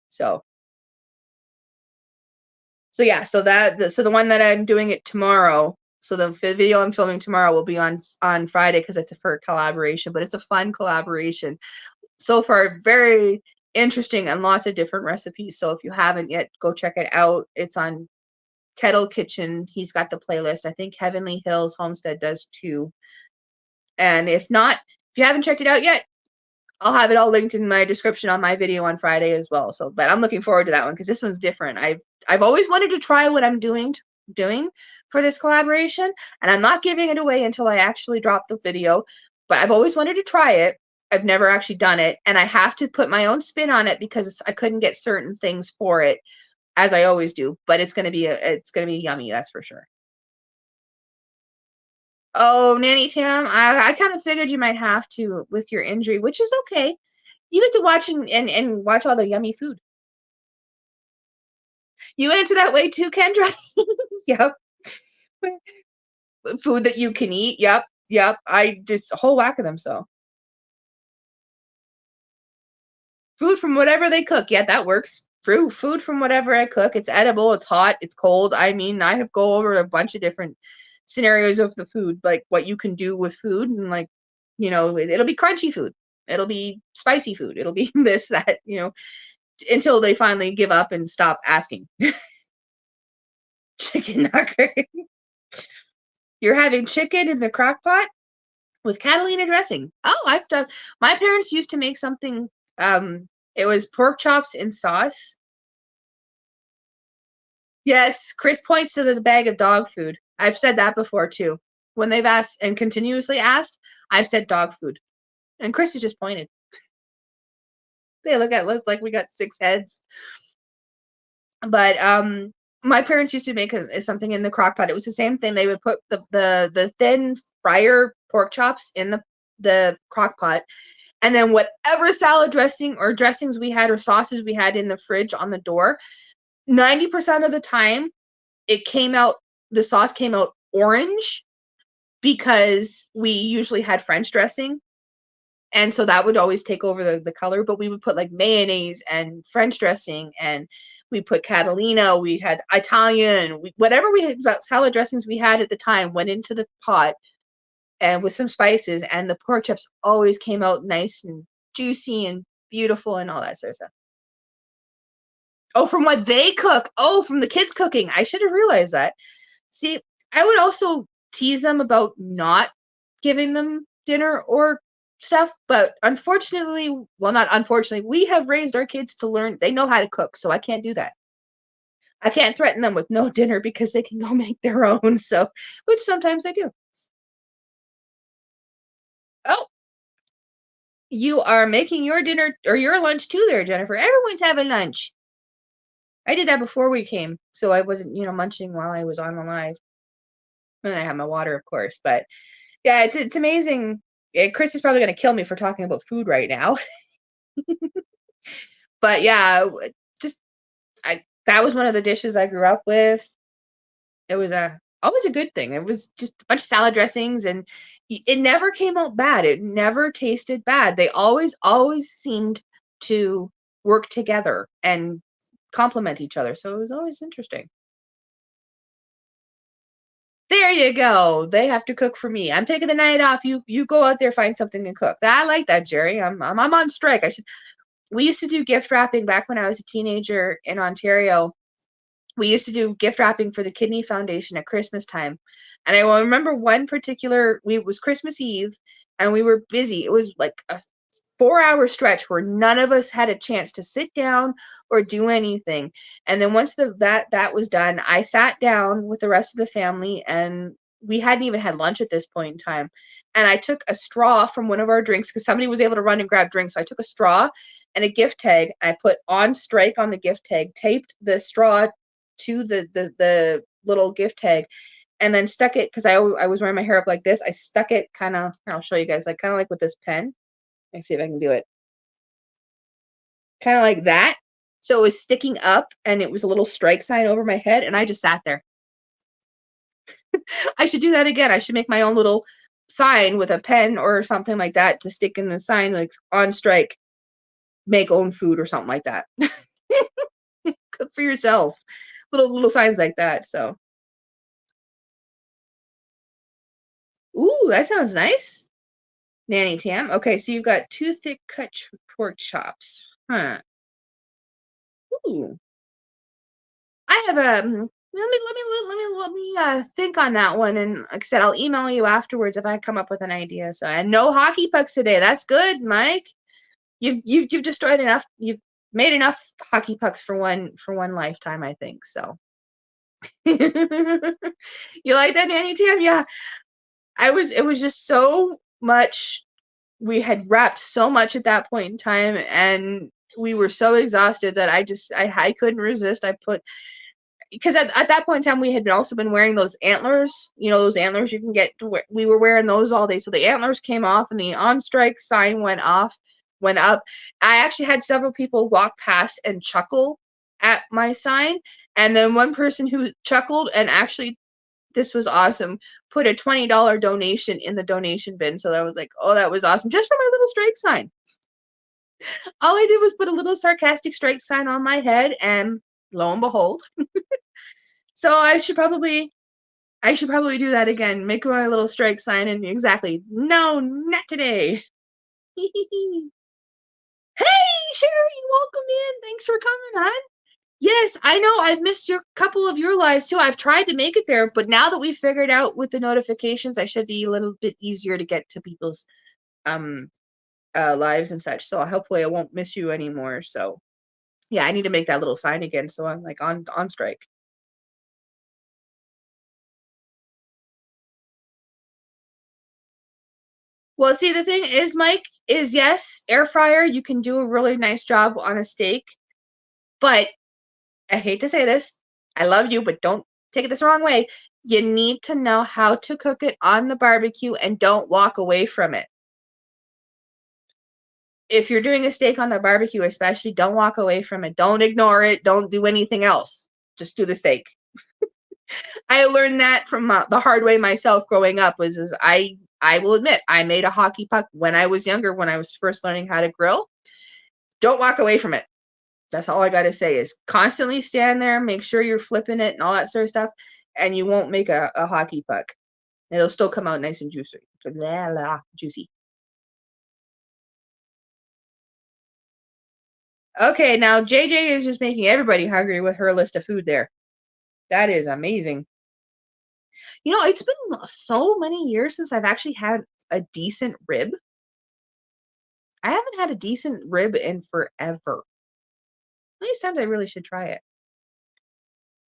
So yeah, so the one that I'm doing it tomorrow, So the video I'm filming tomorrow will be on Friday because it's for a collaboration, but it's a fun collaboration. So far, very interesting and lots of different recipes. So if you haven't yet, go check it out. It's on Kettle Kitchen. He's got the playlist. I think Heavenly Hills Homestead does too. And if not, if you haven't checked it out yet, I'll have it all linked in my description on my video on Friday as well. So, but I'm looking forward to that one because this one's different. I've always wanted to try what I'm doing for this collaboration, and I'm not giving it away until I actually drop the video. But I've always wanted to try it. I've never actually done it, and I have to put my own spin on it because I couldn't get certain things for it, as I always do. But it's gonna be yummy, that's for sure. Oh, Nanny Tam, I kind of figured you might have to with your injury, which is okay. You get to watch and watch all the yummy food. You answer that way too, Kendra? Yep. Food that you can eat. Yep. Yep. I just a whole whack of them. So food from whatever they cook. Yeah, that works. Food from whatever I cook. It's edible. It's hot. It's cold. I mean, I have go over a bunch of different scenarios of the food, like what you can do with food, and like, it'll be crunchy food. It'll be spicy food. It'll be this, that, until they finally give up and stop asking. Chicken nugget. You're having chicken in the crock pot with Catalina dressing. Oh, I've done. My parents used to make something. It was pork chops in sauce. Yes, Chris points to the bag of dog food. I've said that before too. When they've asked and continuously asked, I've said dog food, and Chris has just pointed. They look at us like we got 6 heads. But my parents used to make something in the crock pot. It was the same thing. They would put the thin fryer pork chops in the crock pot, and then whatever salad dressing or dressings we had or sauces we had in the fridge on the door, 90% of the time the sauce came out orange because we usually had French dressing. And so that would always take over the color, but we would put like mayonnaise and French dressing, and we put Catalina, we had Italian, whatever we had, salad dressings we had at the time went into the pot and with some spices, and the pork chops always came out nice and juicy and beautiful and all that sort of stuff. Oh, from what they cook. Oh, from the kids cooking. I should have realized that. See, I would also tease them about not giving them dinner or stuff, but unfortunately, well, not unfortunately, we have raised our kids to learn. They know how to cook, so I can't do that. I can't threaten them with no dinner because they can go make their own. So, which sometimes I do. Oh, you are making your dinner or your lunch too there, Jennifer. Everyone's having lunch. I did that before we came, so I wasn't, munching while I was on the live. And then I have my water, of course. But yeah, it's amazing. Yeah, Chris is probably going to kill me for talking about food right now. But yeah, just that was one of the dishes I grew up with. It was always a good thing. It was just a bunch of salad dressings, and it never came out bad. It never tasted bad. They always seemed to work together and complement each other. So it was always interesting. There you go. They have to cook for me. I'm taking the night off. You go out there, find something and cook. I like that, Jerry. I'm on strike. We used to do gift wrapping back when I was a teenager in Ontario. We used to do gift wrapping for the Kidney Foundation at Christmas time. And I remember one particular, it was Christmas Eve, and we were busy. It was like a 4-hour stretch where none of us had a chance to sit down or do anything. And then once that was done, I sat down with the rest of the family, and we hadn't even had lunch at this point in time. And I took a straw from one of our drinks because somebody was able to run and grab drinks. So I took a straw and a gift tag. I put on strike on the gift tag, taped the straw to the little gift tag, and then stuck it, because I was wearing my hair up like this. I stuck it kind of, I'll show you guys, like kind of like with this pen. Let's see if I can do it. Kind of like that. So it was sticking up, and it was a little strike sign over my head, and I just sat there. I should do that again. I should make my own little sign with a pen or something like that to stick in the sign, like on strike, make own food or something like that. Cook for yourself. Little signs like that. So Ooh, that sounds nice. Nanny Tam. Okay, so you've got 2 thick cut pork chops. Huh. Ooh. I have a let me think on that one, and like I said, I'll email you afterwards if I come up with an idea. So, and no hockey pucks today. That's good, Mike. You've destroyed enough. You've made enough hockey pucks for one lifetime, I think. So, you like that, Nanny Tam? Yeah, It was just so much. We had wrapped so much at that point in time, and we were so exhausted that I couldn't resist. I put because at that point in time we had also been wearing those antlers, those antlers you can get to wear. We were wearing those all day, so the antlers came off and the on strike sign went up. I actually had several people walk past and chuckle at my sign, and then one person who chuckled and actually, this was awesome, put a $20 donation in the donation bin. So that was like, oh, that was awesome, just for my little strike sign. All I did was put a little sarcastic strike sign on my head, and lo and behold. So I should probably do that again. Make my little strike sign and exactly. No, not today. Hey, Sherry, welcome in. Thanks for coming, hon. Yes, I know I've missed your couple of your lives too. I've tried to make it there, but now that we've figured out with the notifications, I should be a little bit easier to get to people's um lives and such. So hopefully I won't miss you anymore. So yeah, I need to make that little sign again so I'm like on strike. Well, see, the thing is, Mike, is yes, air fryer, you can do a really nice job on a steak, but I hate to say this, I love you, but don't take it this wrong way. You need to know how to cook it on the barbecue and don't walk away from it. If you're doing a steak on the barbecue, especially, don't walk away from it. Don't ignore it. Don't do anything else. Just do the steak. I learned that from the hard way myself growing up. I will admit I made a hockey puck when I was younger, when I was first learning how to grill. Don't walk away from it. That's all I got to say is constantly stand there, make sure you're flipping it and all that sort of stuff, and you won't make a hockey puck. It'll still come out nice and juicy. Blah, blah, juicy. Okay, now JJ is just making everybody hungry with her list of food there. That is amazing. It's been so many years since I've actually had a decent rib. I haven't had a decent rib in forever. These times I really should try it.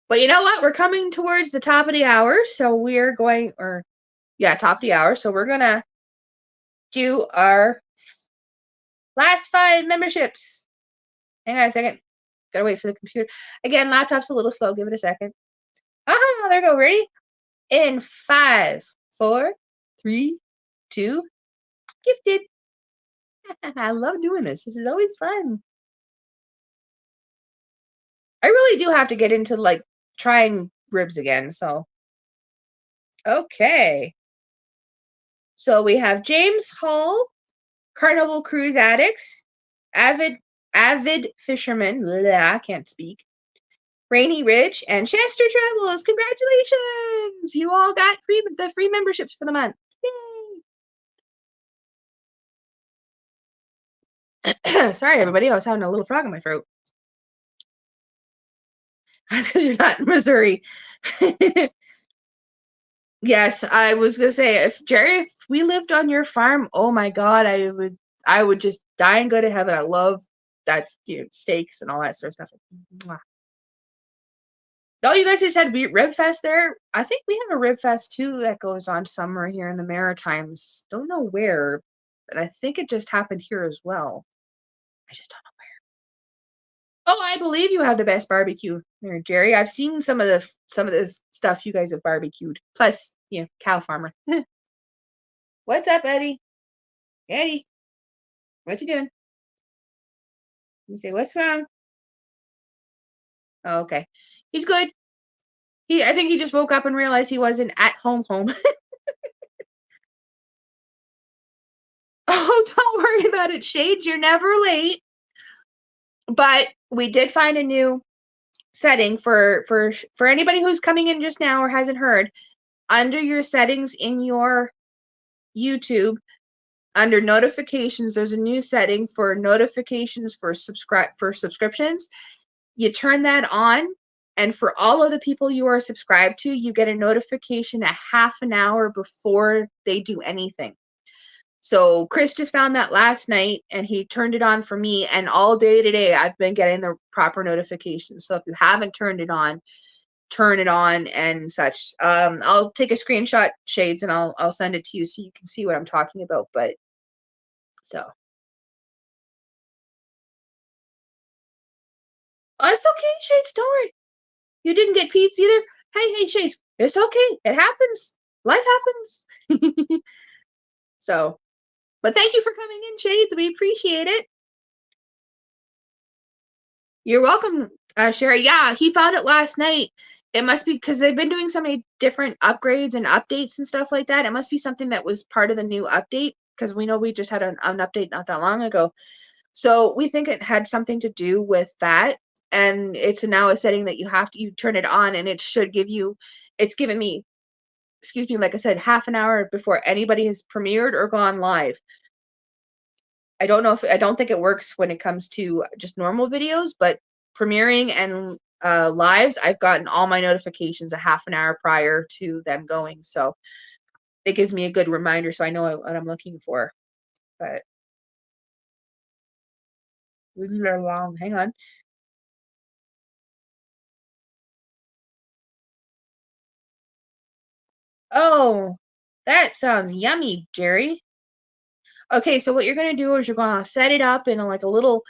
But you know what? We're coming towards the top of the hour, so we're going, top of the hour. So we're gonna do our last 5 memberships. Hang on a second. Gotta wait for the computer. Again, laptop's a little slow. Give it a second. There we go. Ready? In 5, 4, 3, 2, gifted. I love doing this. This is always fun. I really do have to get into like trying ribs again. So, okay. So we have James Hall, Carnival Cruise Addicts, avid fisherman. Blah, I can't speak. Rainy Ridge and Chester Travels. Congratulations! You all got the free memberships for the month. Yay! Sorry, everybody. I was having a little frog in my throat. That's because you're not in Missouri. Yes, I was gonna say, if we lived on your farm, oh my God, I would just die and go to heaven. I love that, steaks and all that sort of stuff. Mwah. Oh, you guys just had Rib Fest there? I think we have a Rib Fest too that goes on somewhere here in the Maritimes. Don't know where, but I think it just happened here as well. I just don't know where. Oh, I believe you have the best barbecue there, Jerry. I've seen some of the stuff you guys have barbecued. Plus, cow farmer. What's up, Eddie? Eddie, what you doing? You say, what's wrong? Oh, okay. He's good. I think he just woke up and realized he wasn't at home. Oh, don't worry about it, Shades. You're never late. But we did find a new setting for anybody who's coming in just now or hasn't heard. Under your settings in your YouTube, under notifications, there's a new setting for notifications for subscriptions. You turn that on, and for all of the people you are subscribed to, you get a notification a half an hour before they do anything. So Chris just found that last night, and he turned it on for me, and all day today I've been getting the proper notifications. So if you haven't turned it on, turn it on and such. I'll take a screenshot, Shades, and I'll send it to you so you can see what I'm talking about. But so it's okay, Shades, don't worry. You didn't get Pete's either. Hey, Shades, it's okay. It happens. Life happens. So, but thank you for coming in, Shades. We appreciate it. You're welcome, Sherry. Yeah, he found it last night. It must be because they've been doing so many different upgrades and updates and stuff like that. It must be something that was part of the new update, because we know we just had an update not that long ago. So we think it had something to do with that. And it's now a setting that you turn it on, and it should give you, it's given me, excuse me, like I said, half an hour before anybody has premiered or gone live. I don't think it works when it comes to just normal videos, but premiering and lives, I've gotten all my notifications a half an hour prior to them going. So it gives me a good reminder, so I know what I'm looking for. But hang on. Oh, that sounds yummy, Jerry. Okay, so what you're gonna do is you're gonna set it up in like a little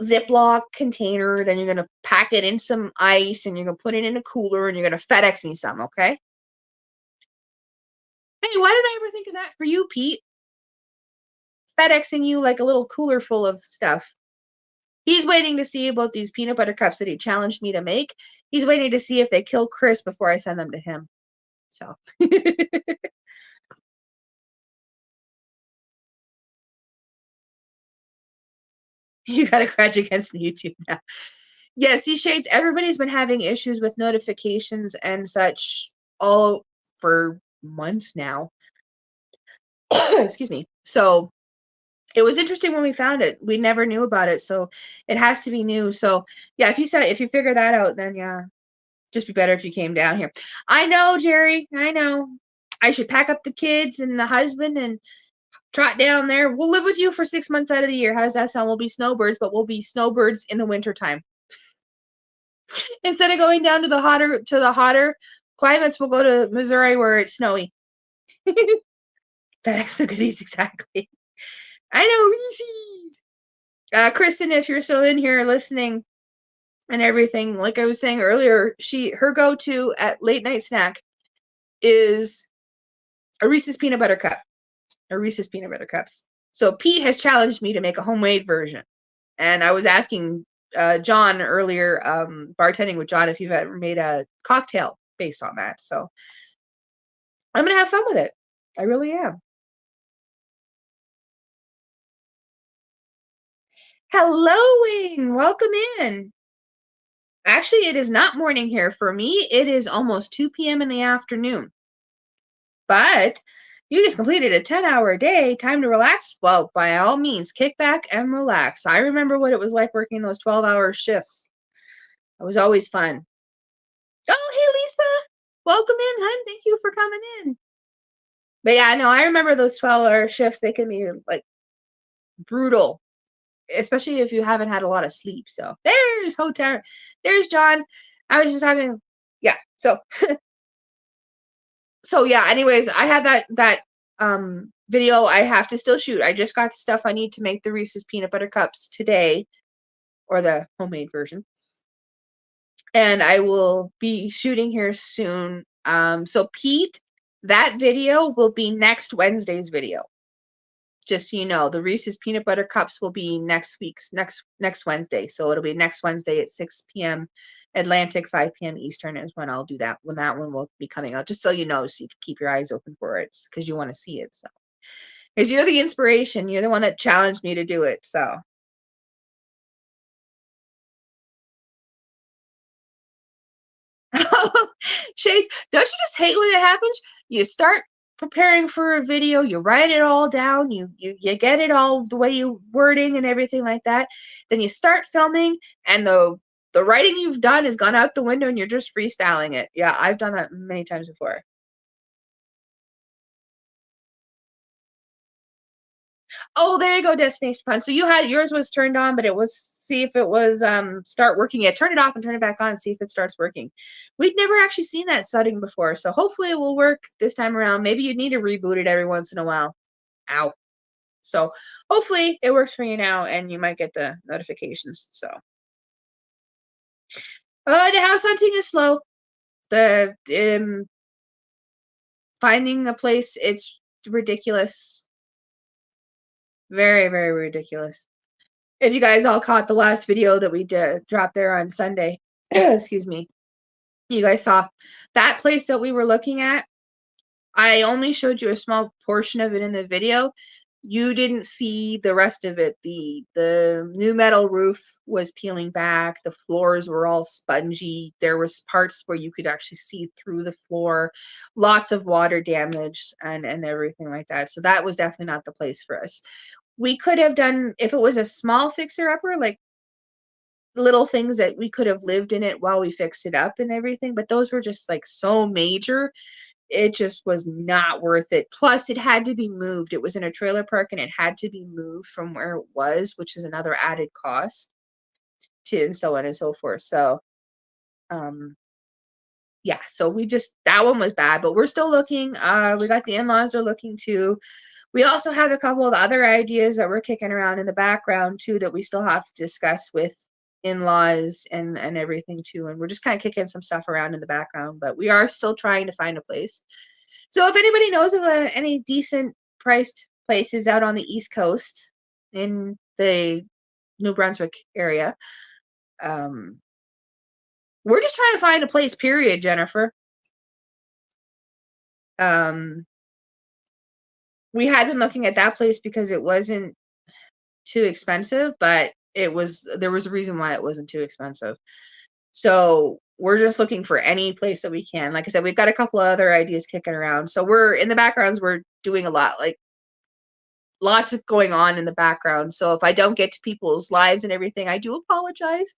Ziploc container, then you're gonna pack it in some ice, and you're gonna put it in a cooler, and you're gonna FedEx me some, okay? Hey, why did I ever think of that for you, Pete? FedExing you like a little cooler full of stuff. He's waiting to see about these peanut butter cups that he challenged me to make. He's waiting to see if they kill Chris before I send them to him. So you got a grudge against YouTube now. Yes, these Shades, everybody's been having issues with notifications and such all for months now. Excuse me. So it was interesting when we found it. We never knew about it, so it has to be new. So yeah, if you figure that out, then yeah, just be better if you came down here. I know, Jerry. I know. I should pack up the kids and the husband and trot down there. We'll live with you for 6 months out of the year. How does that sound? We'll be snowbirds, but we'll be snowbirds in the wintertime. Instead of going down to the hotter climates, we'll go to Missouri where it's snowy. That extra goodies, exactly. I know, Reese's. Kristen, if you're still in here listening and everything, like I was saying earlier, her go-to at late night snack is a Reese's peanut butter cup. A Reese's peanut butter cups. So Pete has challenged me to make a homemade version. And I was asking John earlier, bartending with John, if you've ever made a cocktail based on that. So I'm going to have fun with it. I really am. Hello, Wayne. Welcome in. Actually, it is not morning here for me. It is almost 2 p.m. in the afternoon. But you just completed a 10-hour day. Time to relax? Well, by all means, kick back and relax. I remember what it was like working those 12-hour shifts. It was always fun. Oh, hey, Lisa. Welcome in, hon. Thank you for coming in. But yeah, no, I remember those 12-hour shifts. They can be like brutal, especially if you haven't had a lot of sleep. So there's Hotel. There's John. I was just talking. Yeah. So yeah, anyways, I had that video I have to still shoot. I just got the stuff I need to make the Reese's peanut butter cups today, or the homemade version. And I will be shooting here soon. So Pete, that video will be next Wednesday's video. Just so you know, the Reese's peanut butter cups will be next Wednesday. So it'll be next Wednesday at 6 p.m. Atlantic, 5 p.m. Eastern is when I'll do that. When that one will be coming out, just so you know, so you can keep your eyes open for it, because you want to see it. So, because you're the inspiration, you're the one that challenged me to do it. So. Shades, don't you just hate when it happens? You start preparing for a video, you write it all down, you get it all the way you wording and everything like that. Then you start filming, and the writing you've done has gone out the window, and you're just freestyling it. Yeah, I've done that many times before. Oh, there you go, destination fun. So you had yours was turned on, but it was see if it was start working. Yeah, turn it off and turn it back on, see if it starts working. We'd never actually seen that setting before, so hopefully it will work this time around. Maybe you need to reboot it every once in a while. Ow. So hopefully it works for you now, and you might get the notifications. So the house hunting is slow. The finding a place, it's ridiculous. Very, very ridiculous. If you guys all caught the last video that we did dropped there on Sunday, excuse me, you guys saw that place that we were looking at. I only showed you a small portion of it in the video. You didn't see the rest of it. The new metal roof was peeling back. The floors were all spongy. There was parts where you could actually see through the floor. Lots of water damage and everything like that. So that was definitely not the place for us. We could have done, if it was a small fixer-upper, like little things that we could have lived in it while we fixed it up and everything, but those were just like so major, it just was not worth it. Plus, it had to be moved. It was in a trailer park, and it had to be moved from where it was, which is another added cost to, and so on and so forth. So, yeah, so we just, that one was bad, but we're still looking. We got the in-laws are looking too. We also have a couple of other ideas that we're kicking around in the background too that we still have to discuss with in-laws and everything too. And we're just kind of kicking some stuff around in the background, but we are still trying to find a place. So if anybody knows of any decent priced places out on the East Coast in the New Brunswick area, we're just trying to find a place, period, Jennifer. We had been looking at that place because it wasn't too expensive, but there was a reason why it wasn't too expensive. So we're just looking for any place that we can. Like I said, we've got a couple of other ideas kicking around. So we're in the backgrounds, we're doing a lot, like lots of going on in the background. So if I don't get to people's lives and everything, I do apologize.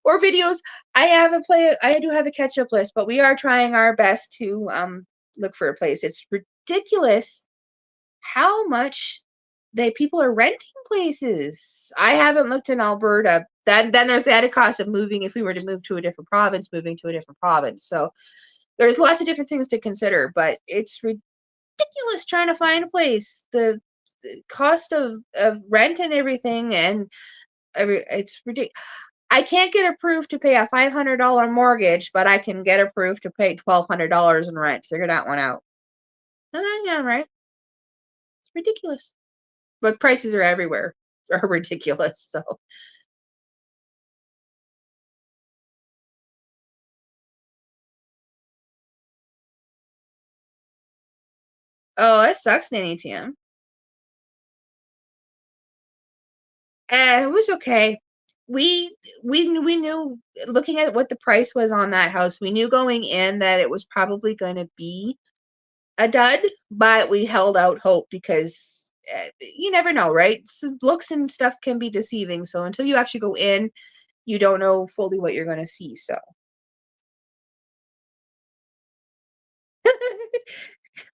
Or videos, I do have a catch up list, but we are trying our best to look for a place. It's ridiculous how much people are renting places. I haven't looked in Alberta. Then there's the added cost of moving if we were to move to a different province, moving to a different province. So there's lots of different things to consider, but it's ridiculous trying to find a place. The cost of rent and everything, and it's ridiculous. I can't get approved to pay a $500 mortgage, but I can get approved to pay $1,200 in rent. Figure that one out. Yeah, right. It's ridiculous. But prices are everywhere. Are ridiculous. So oh, it sucks, Nanny Tim. It was okay. We knew, looking at what the price was on that house, we knew going in that it was probably going to be a dud, but we held out hope because you never know, right? So looks and stuff can be deceiving. So until you actually go in, you don't know fully what you're going to see. So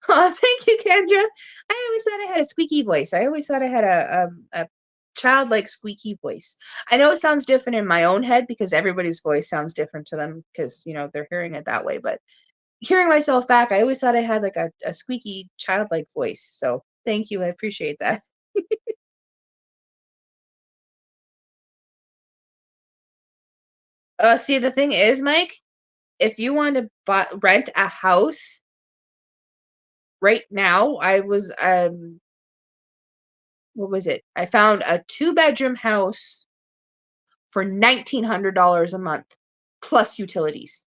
oh, thank you, Kendra. I always thought I had a squeaky voice. I always thought I had a childlike squeaky voice. I know it sounds different in my own head because everybody's voice sounds different to them because, they're hearing it that way. But hearing myself back, I always thought I had like a squeaky childlike voice. So thank you. I appreciate that. See, the thing is, Mike, if you want to rent a house right now, I was what was it? I found a 2-bedroom house for $1,900 a month plus utilities.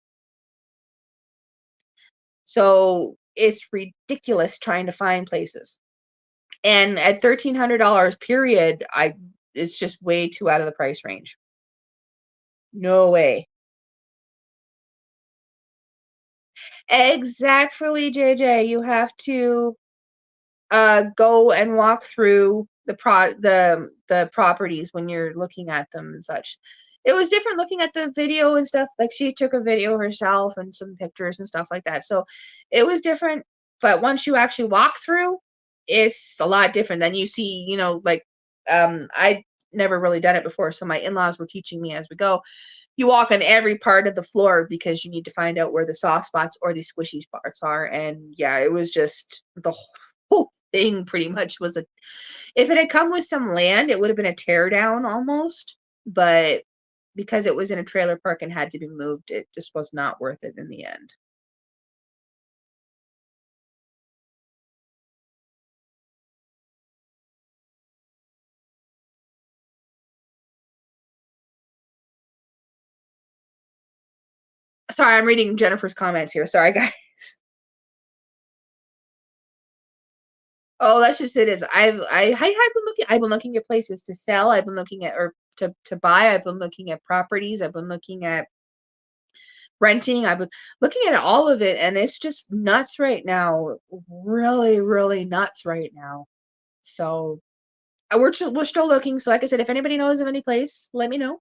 So it's ridiculous trying to find places. And at $1,300 period, it's just way too out of the price range. No way. Exactly, JJ. You have to go and walk through the properties when you're looking at them and such. It was different looking at the video and stuff. Like she took a video herself and some pictures and stuff like that. So it was different. But once you actually walk through, it's a lot different than you see, like I never really done it before. So my in-laws were teaching me as we go. You walk on every part of the floor because you need to find out where the soft spots or the squishy parts are. And yeah, it was just the whole thing pretty much was if it had come with some land, it would have been a tear down almost. But because it was in a trailer park and had to be moved, it just was not worth it in the end. Sorry, I'm reading Jennifer's comments here. Sorry, guys. Oh, that's just it. Is I've been looking at places to sell. I've been looking at or to buy. I've been looking at properties. I've been looking at renting. I've been looking at all of it, and it's just nuts right now. Really, really nuts right now. So we're still looking. So like I said, if anybody knows of any place, let me know.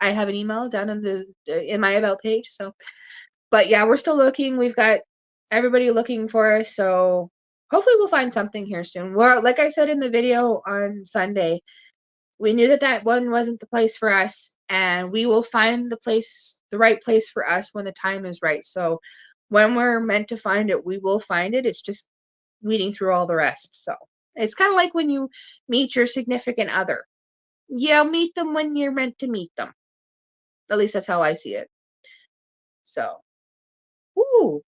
I have an email down in the in my about page. So, but yeah, we're still looking. We've got everybody looking for us. So hopefully we'll find something here soon. Well, like I said in the video on Sunday, we knew that that one wasn't the place for us, and we will find the right place for us when the time is right. So when we're meant to find it, we will find it. It's just weeding through all the rest. So it's kind of like when you meet your significant other. Yeah, meet them when you're meant to meet them. At least that's how I see it. So, ooh,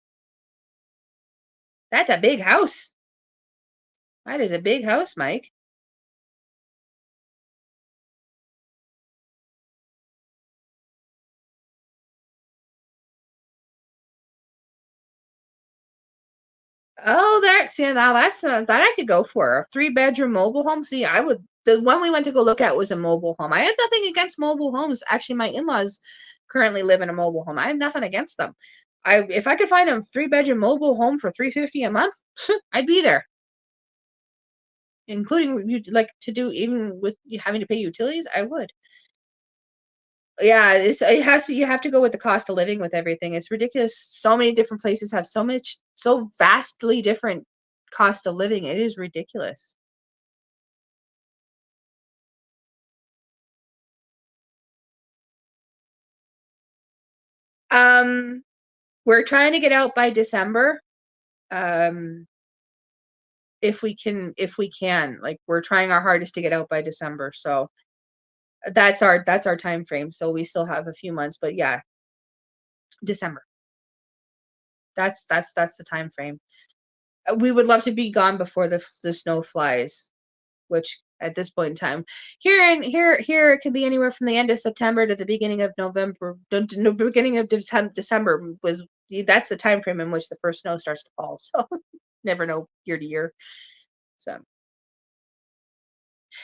that's a big house. That is a big house, Mike. Oh, that's yeah. Now that's that I could go for a 3-bedroom mobile home. See, I would. The one we went to go look at was a mobile home. I have nothing against mobile homes. Actually, my in-laws currently live in a mobile home. I have nothing against them. If I could find a 3-bedroom mobile home for $350 a month, I'd be there. Including you like to do even with you having to pay utilities, I would. Yeah, it has to. You have to go with the cost of living with everything. It's ridiculous. So many different places have so vastly different cost of living. It is ridiculous. Um, we're trying to get out by December. Um, if we can, like we're trying our hardest to get out by December. So that's our time frame. So we still have a few months, but yeah, December. That's the time frame. We would love to be gone before the snow flies, which at this point in time, here it can be anywhere from the end of September to the beginning of November. No, beginning of December was that's the time frame in which the first snow starts to fall. So never know year to year. So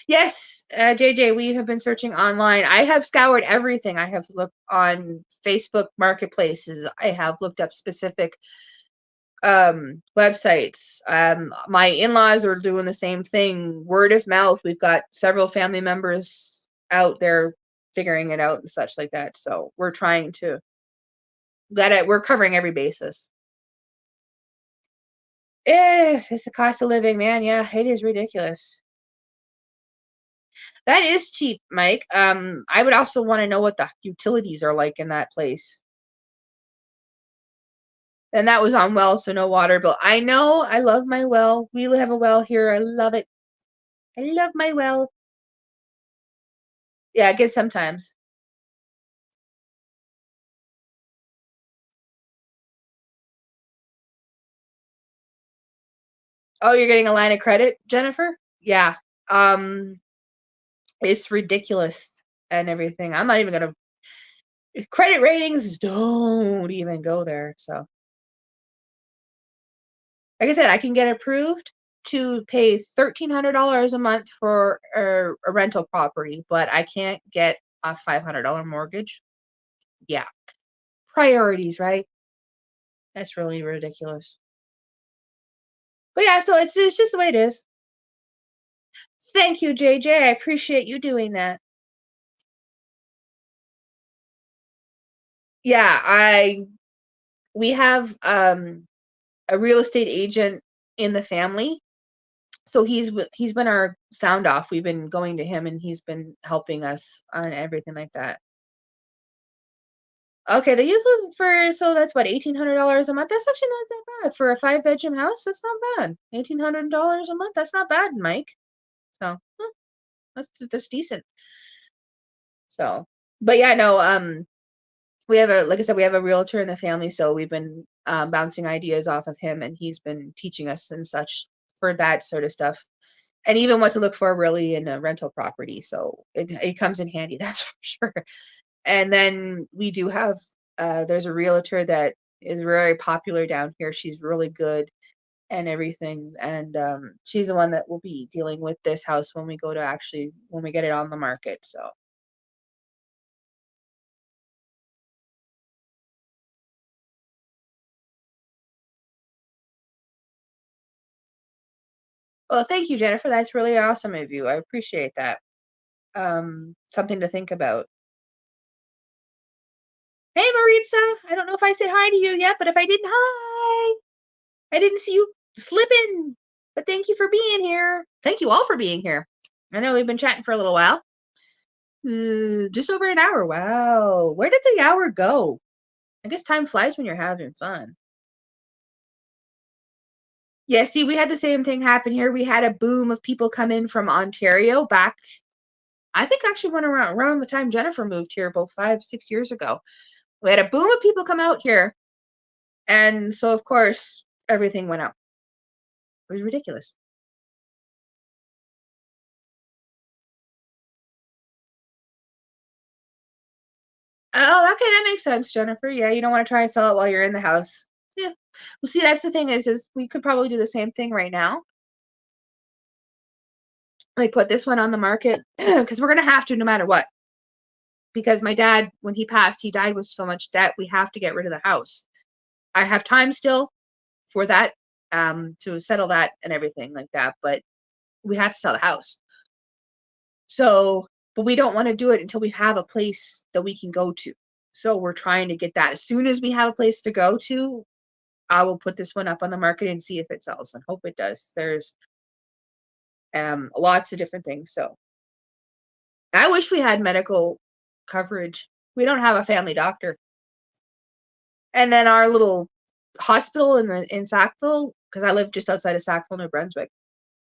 yes, JJ, we have been searching online. I have scoured everything. I have looked on Facebook marketplaces. I have looked up specific websites. My in-laws are doing the same thing. Word of mouth. We've got several family members out there figuring it out and such like that. So we're trying to we're covering every basis. It's the cost of living, man. Yeah, it is ridiculous. That is cheap, Mike. I would also want to know what the utilities are like in that place. And that was on well, so no water bill. I know. I love my well. We have a well here. I love it. I love my well. Yeah, it gets sometimes. Oh, you're getting a line of credit, Jennifer? Yeah. Um, it's ridiculous and everything. I'm not even gonna credit ratings don't even go there. So like I said, I can get approved to pay $1,300 a month for a rental property, but I can't get a $500 mortgage. Yeah. Priorities, right? That's really ridiculous. But yeah, so it's just the way it is. Thank you, JJ. I appreciate you doing that. Yeah, we have a real estate agent in the family. So he's been our sound off. We've been going to him and he's been helping us on everything like that. Okay, they use it for so that's what $1,800 a month. That's actually not that bad for a 5 bedroom house. That's not bad. $1,800 a month. That's not bad, Mike. So that's decent. So, but yeah, no. We have like I said, we have a realtor in the family, so we've been bouncing ideas off of him, and he's been teaching us and such for that sort of stuff, and even what to look for really in a rental property. So it comes in handy, that's for sure. And then we do have there's a realtor that is very popular down here. She's really good and everything, and she's the one that will be dealing with this house when we go to actually when we get it on the market. So. Well, thank you, Jennifer. That's really awesome of you. I appreciate that. Something to think about. Hey, Maritza. I don't know if I said hi to you yet, but if I didn't, hi. I didn't see you slipping, but thank you for being here. Thank you all for being here. I know we've been chatting for a little while. Just over an hour. Wow. Where did the hour go? I guess time flies when you're having fun. Yeah, see, we had the same thing happen here. We had a boom of people come in from Ontario back, I think actually went around the time Jennifer moved here about 5, 6 years ago. We had a boom of people come out here, and so of course everything went up. It was ridiculous. Oh, okay, that makes sense, Jennifer. Yeah, you don't want to try and sell it while you're in the house. Yeah. Well, see, that's the thing is we could probably do the same thing right now. Like put this one on the market because we're gonna have to no matter what. Because my dad, when he passed, he died with so much debt. We have to get rid of the house. I have time still for that, to settle that and everything like that, but we have to sell the house. So, but we don't want to do it until we have a place that we can go to. So we're trying to get that. As soon as we have a place to go to, I will put this one up on the market and see if it sells and hope it does. There's lots of different things. So I wish we had medical coverage. We don't have a family doctor. And then our little hospital in Sackville, because I live just outside of Sackville, New Brunswick,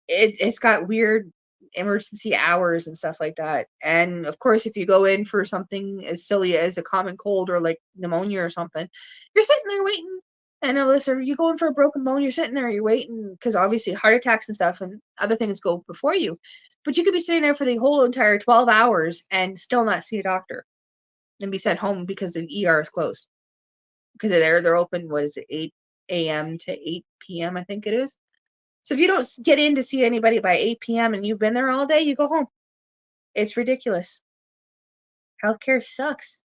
it's got weird emergency hours and stuff like that. And of course, if you go in for something as silly as a common cold or like pneumonia or something, you're sitting there waiting. And Alyssa, you go in for a broken bone, you're sitting there, you're waiting because obviously heart attacks and stuff and other things go before you. But you could be sitting there for the whole entire 12 hours and still not see a doctor and be sent home because the ER is closed. Because they're open, what is it, 8 a.m. to 8 p.m., I think it is. So if you don't get in to see anybody by 8 p.m. and you've been there all day, you go home. It's ridiculous. Healthcare sucks.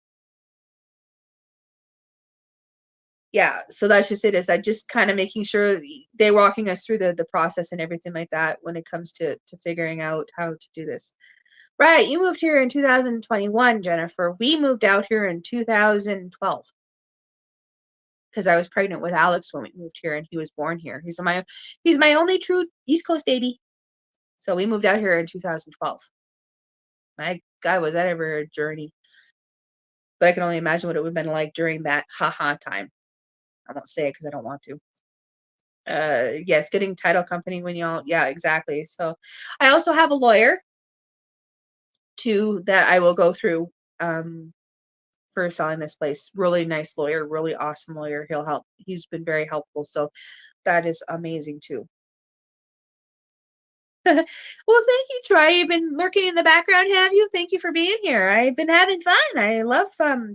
Yeah, so that's just it. Is that just kind of making sure they're walking us through the process and everything like that when it comes to figuring out how to do this. Right, you moved here in 2021, Jennifer. We moved out here in 2012 because I was pregnant with Alex when we moved here, and he was born here. He's my only true East Coast baby. So we moved out here in 2012. My God, was that ever a journey? But I can only imagine what it would have been like during that haha time. I won't say it because I don't want to. Yes, getting title company when y'all, yeah, exactly. So I also have a lawyer too that I will go through for selling this place. Really nice lawyer, really awesome lawyer. He'll help. He's been very helpful. So that is amazing too. Well, thank you, Troy. You've been lurking in the background, have you? Thank you for being here. I've been having fun. I love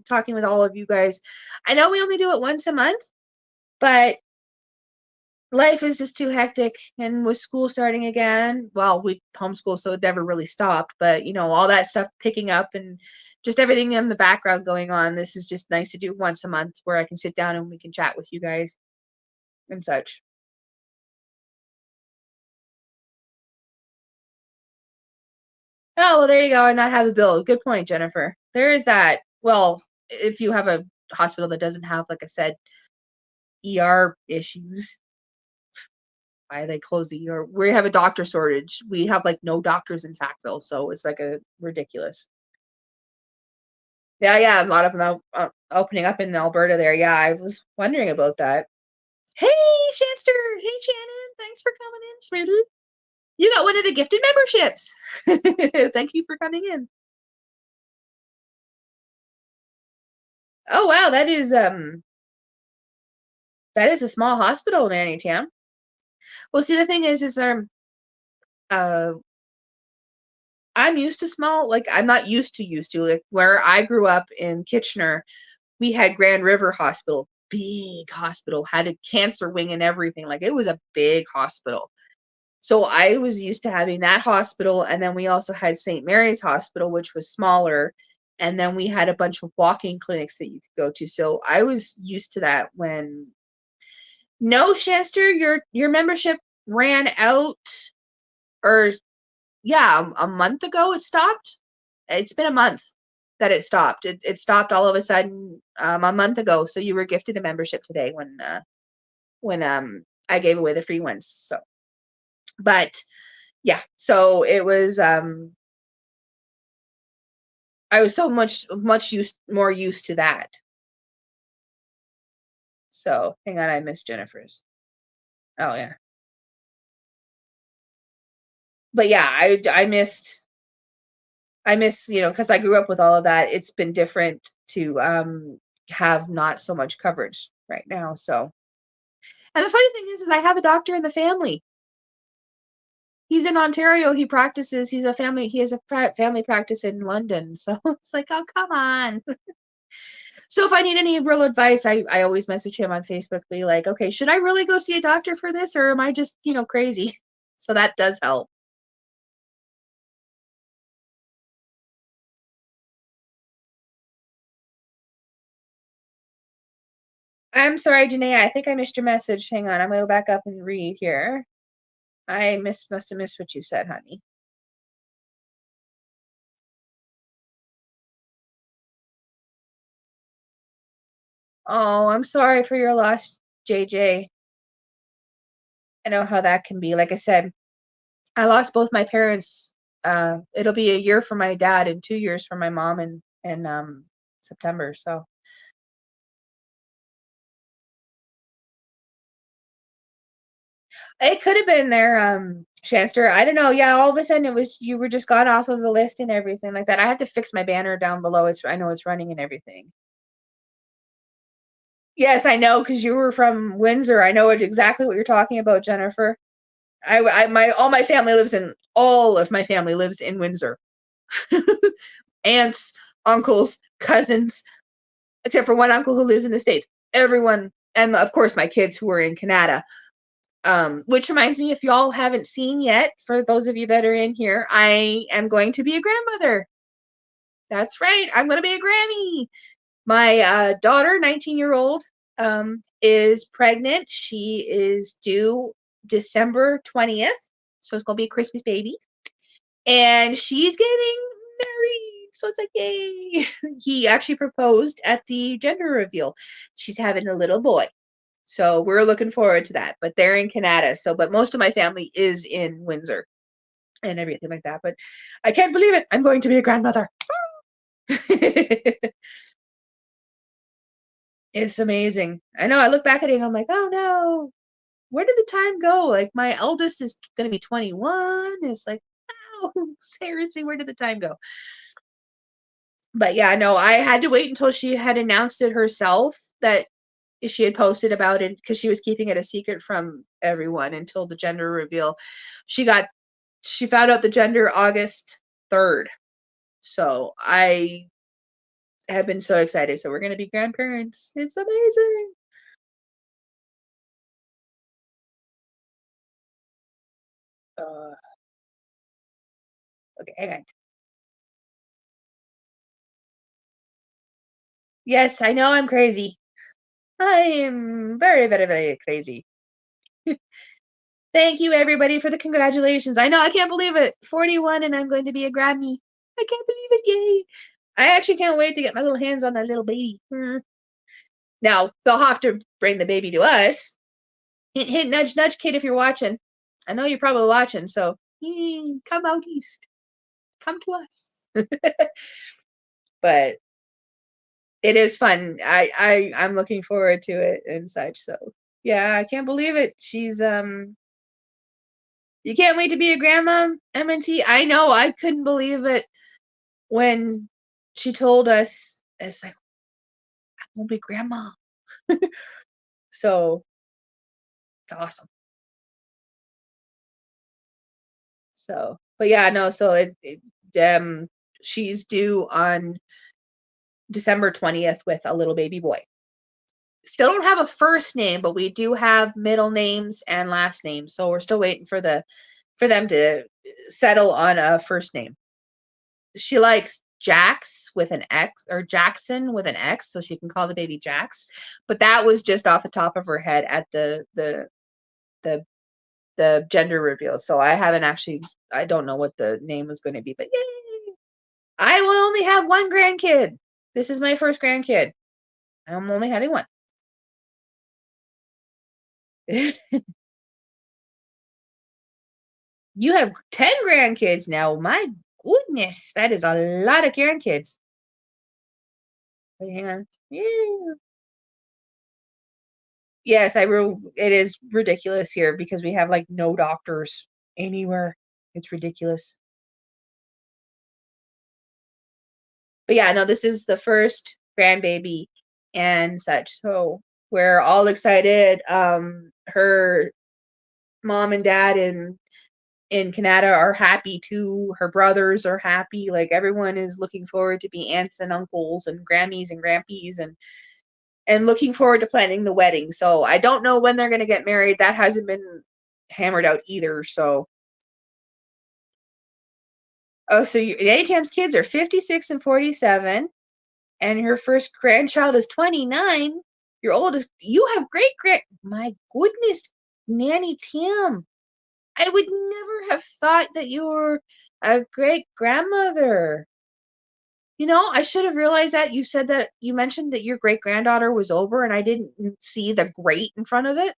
talking with all of you guys. I know we only do it once a month, but life is just too hectic, and with school starting again, well, we homeschool, so it never really stopped, but all that stuff picking up and just everything in the background going on. This is just nice to do once a month where I can sit down and we can chat with you guys and such. Oh, well, there you go, and not have the bill. Good point, Jennifer. There is that. Well, if you have a hospital that doesn't have, like I said, ER issues, why they close the ER? We have a doctor shortage. We have like no doctors in Sackville, so it's like a ridiculous. Yeah, yeah, a lot of them opening up in Alberta there. Yeah, I was wondering about that. Hey, Shanster. Hey, Shannon. Thanks for coming in, sweetie. You got one of the gifted memberships. Thank you for coming in. Oh wow, that is a small hospital, Nanny Tam. Well, see, the thing is uh, I'm used to small. Like, I'm not used to like where I grew up in Kitchener. We had Grand River Hospital, big hospital, had a cancer wing and everything. Like, it was a big hospital. So I was used to having that hospital, and then we also had St. Mary's Hospital, which was smaller, and then we had a bunch of walking clinics that you could go to. So I was used to that. When No, Chester, your membership ran out, or yeah, a month ago it stopped. It's been a month that it stopped. It stopped all of a sudden a month ago. So you were gifted a membership today when I gave away the free ones. So, but yeah, so it was I was so much more used to that. So hang on, I missed Jennifer's. Oh yeah, but yeah, I miss, because I grew up with all of that. It's been different to have not so much coverage right now. So, and the funny thing is I have a doctor in the family. He's in Ontario. He practices. He has a family practice in London. So it's like, oh, come on. So if I need any real advice, I always message him on Facebook, be like, okay, should I really go see a doctor for this, or am I just, crazy? So that does help. I'm sorry, Janae. I think I missed your message. Hang on, I'm gonna go back up and read here. I must have missed what you said, honey. Oh, I'm sorry for your loss, JJ. I know how that can be. Like I said, I lost both my parents. It'll be a year for my dad and 2 years for my mom in September. So it could have been there, Shanster. I don't know. Yeah, all of a sudden it was you were just gone off of the list and everything like that. I had to fix my banner down below. I know it's running and everything. Yes, I know because you were from Windsor. I know exactly what you're talking about, Jennifer. All of my family lives in Windsor. Aunts, uncles, cousins, except for one uncle who lives in the States. Everyone, and of course my kids who are in Canada. Which reminds me, if y'all haven't seen yet, for those of you that are in here, I am going to be a grandmother. That's right. I'm going to be a Grammy. My daughter, 19-year-old, is pregnant. She is due December 20th. So it's going to be a Christmas baby. And she's getting married. So it's like, yay. He actually proposed at the gender reveal. She's having a little boy. So we're looking forward to that. But they're in Canada. But most of my family is in Windsor and everything like that. But I can't believe it. I'm going to be a grandmother. It's amazing. I know. I look back at it and I'm like, oh no, where did the time go? Like, my eldest is going to be 21. It's like, oh, seriously, where did the time go? But yeah, no, I had to wait until she had announced it herself that she had posted about it, because she was keeping it a secret from everyone until the gender reveal. She found out the gender August 3rd. So I have been so excited. So we're going to be grandparents. It's amazing. Uh, okay, hang on. Yes, I know I'm crazy. I am very, very, very crazy. Thank you, everybody, for the congratulations. I know, I can't believe it. 41, and I'm going to be a Grammy. I can't believe it. Yay. I actually can't wait to get my little hands on that little baby. Now, they'll have to bring the baby to us. Hint, hint, nudge, nudge, kid, if you're watching. I know you're probably watching, so come out east. Come to us. But it is fun. I'm looking forward to it and such. So yeah, I can't believe it. She's you can't wait to be a grandma, MNT. I know, I couldn't believe it when she told us. It's like, I won't be grandma. So it's awesome. So, but yeah, no, so she's due on December 20th with a little baby boy. Still don't have a first name, but we do have middle names and last names. So we're still waiting for them to settle on a first name. She likes Jax with an X, or Jackson with an X, so she can call the baby Jax. But that was just off the top of her head at the gender reveal. So I don't know what the name was going to be, but yay! I will only have one grandkid. This is my first grandkid. I'm only having one. You have 10 grandkids now. My goodness, that is a lot of grandkids. Wait, hang on. Yeah. Yes, it is ridiculous here because we have like no doctors anywhere. It's ridiculous. But yeah, no, this is the first grandbaby and such. So we're all excited. Her mom and dad in Canada are happy too. Her brothers are happy. Like, everyone is looking forward to be aunts and uncles and Grammies and Grampies and looking forward to planning the wedding. So I don't know when they're going to get married. That hasn't been hammered out either. So, oh, so ATM's kids are 56 and 47, and her first grandchild is 29. Your oldest, you have my goodness, Nanny Tim. I would never have thought that you were a great grandmother. I should have realized that. You mentioned that your great granddaughter was over, and I didn't see the great in front of it.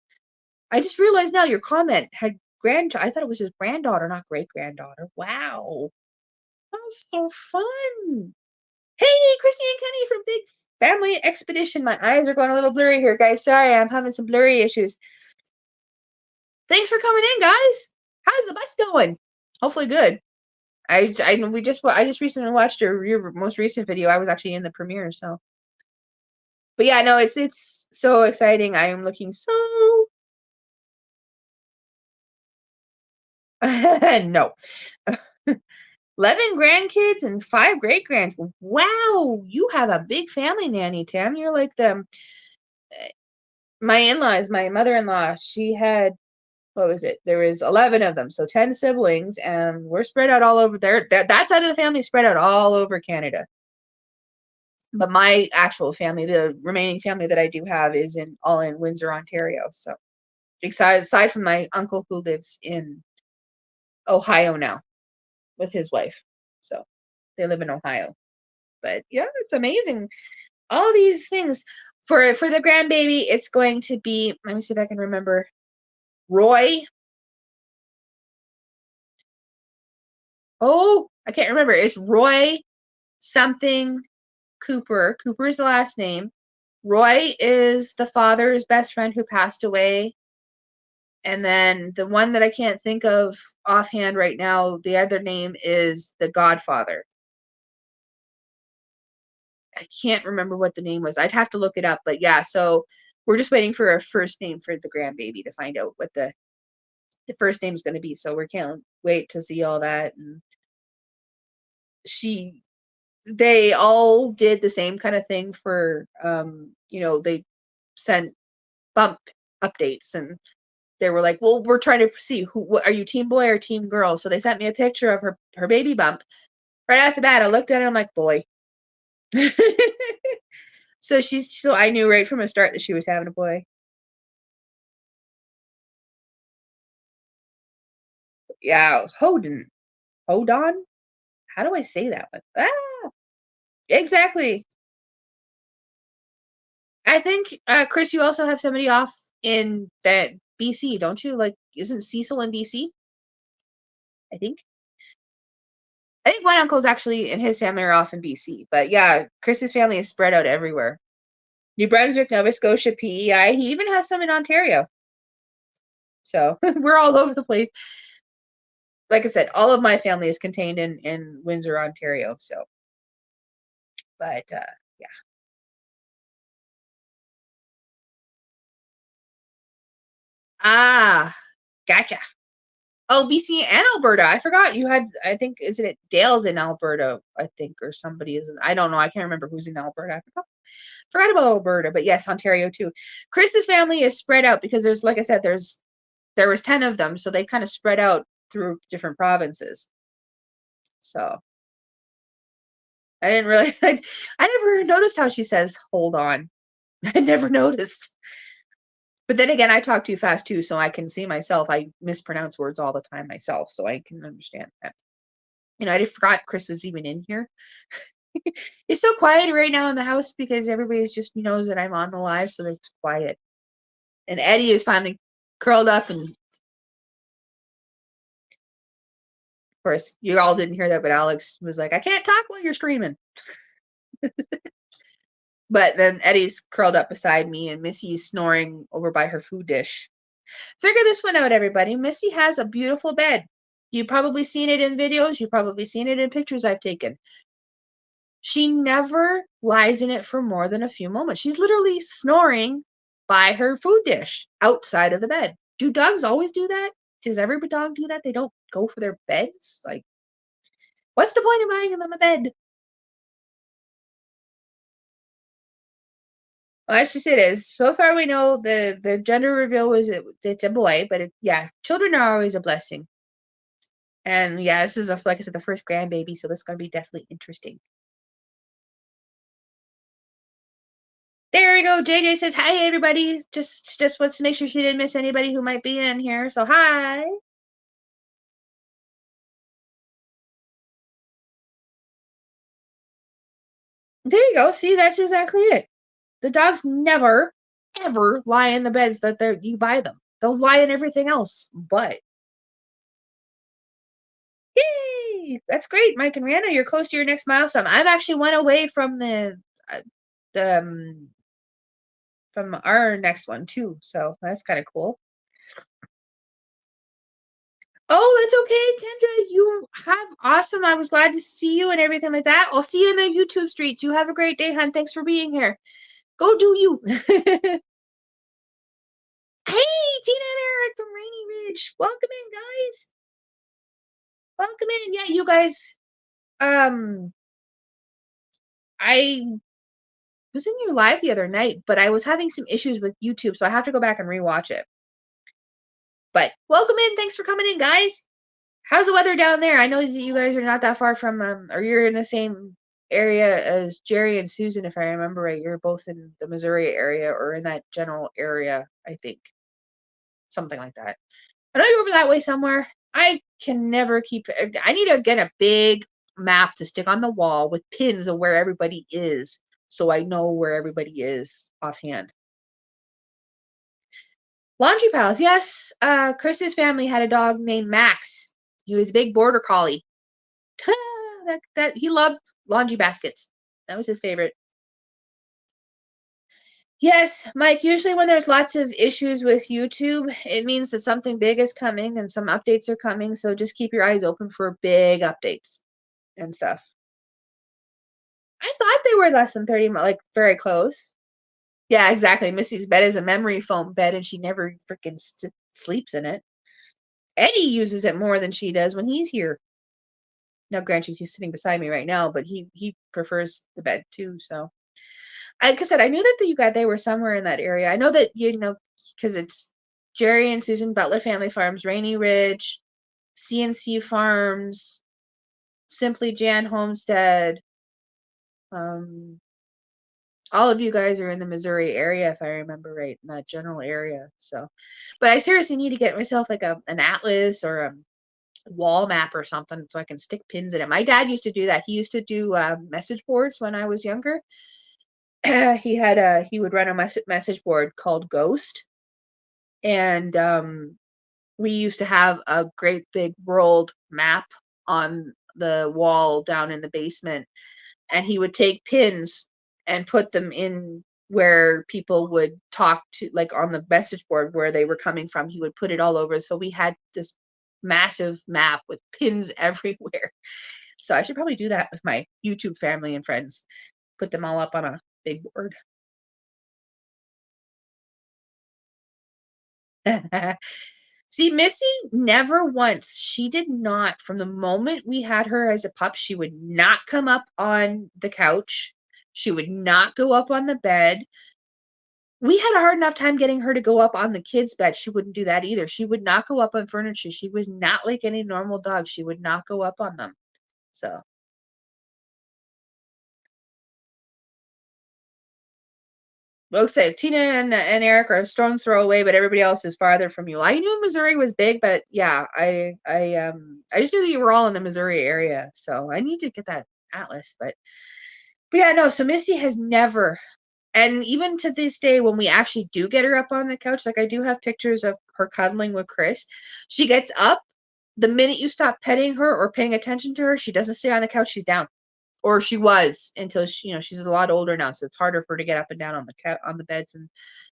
I just realized now your comment had I thought it was his granddaughter, not great granddaughter. Wow. That's so fun. Hey, Chrissy and Kenny from Big Family Expedition. My eyes are going a little blurry here, guys. Sorry, I'm having some blurry issues. Thanks for coming in, guys. How's the bus going? Hopefully good. I just recently watched your most recent video. I was actually in the premiere, so. But yeah, no, it's so exciting. I am looking so. No. 11 grandkids and 5 great grands. Wow, you have a big family, Nanny Tam. You're like my in-laws, my mother-in-law, she had, what was it? There was 11 of them, so 10 siblings, and we're spread out all over there. That side of the family is spread out all over Canada. But my actual family, the remaining family that I do have, is all in Windsor, Ontario. So aside from my uncle who lives in Ohio now with his wife. So they live in Ohio. But yeah, it's amazing. All these things. For the grandbaby, it's going to be, let me see if I can remember. Roy. Oh, I can't remember. It's Roy something Cooper. Cooper is the last name. Roy is the father's best friend who passed away. And then the one that I can't think of offhand right now, the other name is the godfather. I can't remember what the name was. I'd have to look it up. But yeah, so we're just waiting for a first name for the grandbaby to find out what the first name is going to be. So we can't wait to see all that. And they all did the same kind of thing for, they sent bump updates, and they were like, well, we're trying to see are you team boy or team girl? So they sent me a picture of her baby bump. Right off the bat, I looked at it, I'm like, boy. So I knew right from the start that she was having a boy. Yeah, Hodon. Hodon? How do I say that one? Ah, exactly. I think, Chris, you also have somebody off in that BC, don't you? Like, isn't Cecil in BC? I think. I think my uncle's actually and his family are off in BC. But yeah, Chris's family is spread out everywhere. New Brunswick, Nova Scotia, PEI. He even has some in Ontario. So we're all over the place. Like I said, all of my family is contained in Windsor, Ontario. So, but yeah. Ah, gotcha. Oh, BC and Alberta. I forgot you had. I think isn't it Dale's in Alberta? I think or somebody is. I don't know. I can't remember who's in Alberta. Forgot about Alberta, but yes, Ontario too. Chris's family is spread out because there's, like I said, there was 10 of them, so they kind of spread out through different provinces. So I didn't really. I never noticed how she says "hold on." I never noticed. But then again, I talk too fast too, so I can see myself. I mispronounce words all the time myself, so I can understand that. I just forgot Chris was even in here. It's so quiet right now in the house because everybody's just knows that I'm on the live, so it's quiet. And Eddie is finally curled up, and of course, you all didn't hear that, but Alex was like, "I can't talk while you're streaming." But then Eddie's curled up beside me, and Missy's snoring over by her food dish. Figure this one out, everybody. Missy has a beautiful bed. You've probably seen it in videos. You've probably seen it in pictures I've taken. She never lies in it for more than a few moments. She's literally snoring by her food dish outside of the bed. Do dogs always do that? Does every dog do that? They don't go for their beds? Like, what's the point of buying them a bed? Well, that's just it is. So far, we know the gender reveal was it's a boy, but yeah, children are always a blessing. And yeah, this is like I said, the first grandbaby, so this is gonna be definitely interesting. There we go. JJ says hi, everybody. Just wants to make sure she didn't miss anybody who might be in here. So hi. There you go. See, that's exactly it. The dogs never, ever lie in the beds that you buy them. They'll lie in everything else, but yay! That's great, Mike and Rihanna. You're close to your next milestone. I've actually went away from uh, the from our next one too, so that's kind of cool. Oh, that's okay, Kendra. You have awesome. I was glad to see you and everything like that. I'll see you in the YouTube streets. You have a great day, hon. Thanks for being here. Go do you. Hey, Tina and Eric from Rainy Ridge. Welcome in, guys. Welcome in. Yeah, you guys. I was in your live the other night, but I was having some issues with YouTube, so I have to go back and rewatch it. But welcome in. Thanks for coming in, guys. How's the weather down there? I know that you guys are not that far from, or you're in the same area as Jerry and Susan, if I remember right. You're both in the Missouri area or in that general area, I think. Something like that. I know you're over that way somewhere. I can never keep. I need to get a big map to stick on the wall with pins of where everybody is, so I know where everybody is offhand. Laundry piles, yes. Chris's family had a dog named Max. He was a big border collie. that he loved laundry baskets. That was his favorite. Yes, Mike, usually when there's lots of issues with YouTube, it means that something big is coming and some updates are coming. So just keep your eyes open for big updates and stuff. I thought they were less than 30, like very close. Yeah, exactly. Missy's bed is a memory foam bed and she never freaking sleeps in it. Eddie uses it more than she does when he's here. Now, granted, he's sitting beside me right now, but he prefers the bed too. So, like I said, I knew that you guys they were somewhere in that area. I know that because it's Jerry and Susan Butler Family Farms, Rainy Ridge, CNC Farms, Simply Jan Homestead. All of you guys are in the Missouri area, if I remember right, in that general area. So, but I seriously need to get myself like an atlas or a wall map or something so I can stick pins in it. My dad used to do that. He used to do message boards when I was younger. He would run a message board called Ghost, and we used to have a great big world map on the wall down in the basement, and he would take pins and put them in where people would talk to, like on the message board where they were coming from. He would put it all over, so we had this massive map with pins everywhere. So I should probably do that with my YouTube family and friends, put them all up on a big board. See, Missy never once, she did not, from the moment we had her as a pup, she would not come up on the couch. She would not go up on the bed. We had a hard enough time getting her to go up on the kids' bed. She wouldn't do that either. She would not go up on furniture. She was not like any normal dog. She would not go up on them. So, like I say, Tina and Eric are a stone's throw away, but everybody else is farther from you. I knew Missouri was big, but yeah, I just knew that you were all in the Missouri area. So I need to get that atlas. But yeah, no. So Missy has never, and even to this day, when we actually do get her up on the couch, like I do have pictures of her cuddling with Chris. She gets up the minute you stop petting her or paying attention to her. She doesn't stay on the couch. She's down, or she was until she, she's a lot older now, so it's harder for her to get up and down on the beds and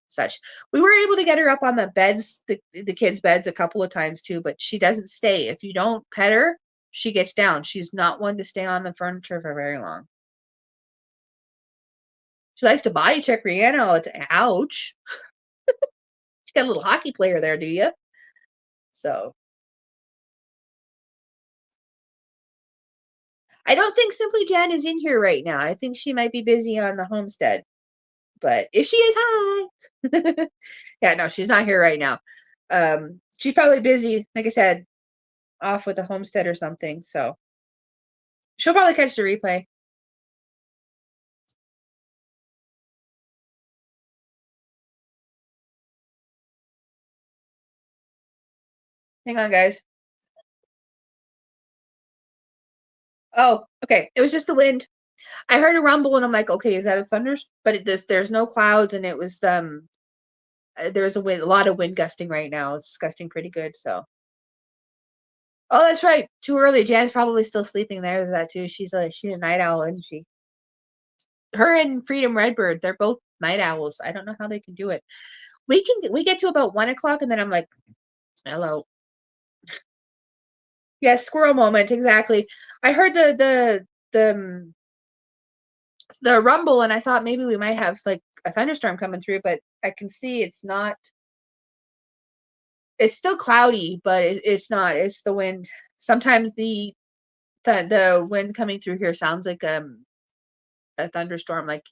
such. We were able to get her up on the beds, the kids' beds, a couple of times too, but she doesn't stay. If you don't pet her, she gets down. She's not one to stay on the furniture for very long. She likes to body check Rihanna all the time. Ouch. She got a little hockey player there, do you? So I don't think Simply Jan is in here right now. I think she might be busy on the homestead. But if she is, hi. Yeah, no, she's not here right now. She's probably busy, like I said, off with the homestead or something. So she'll probably catch the replay. Hang on, guys. Oh, okay. It was just the wind. I heard a rumble and I'm like, okay, is that a thunder? But there's no clouds and it was there's a lot of wind gusting right now. It's gusting pretty good. So oh, that's right. Too early. Jan's probably still sleeping. There's that too. She's a night owl, isn't she? Her and Freedom Redbird, they're both night owls. I don't know how they can do it. We get to about 1 o'clock and then I'm like, hello. Yes, squirrel moment, exactly. I heard the rumble and I thought maybe we might have like a thunderstorm coming through, but I can see it's not. It's still cloudy, but it's not. It's the wind. Sometimes the wind coming through here sounds like a thunderstorm, like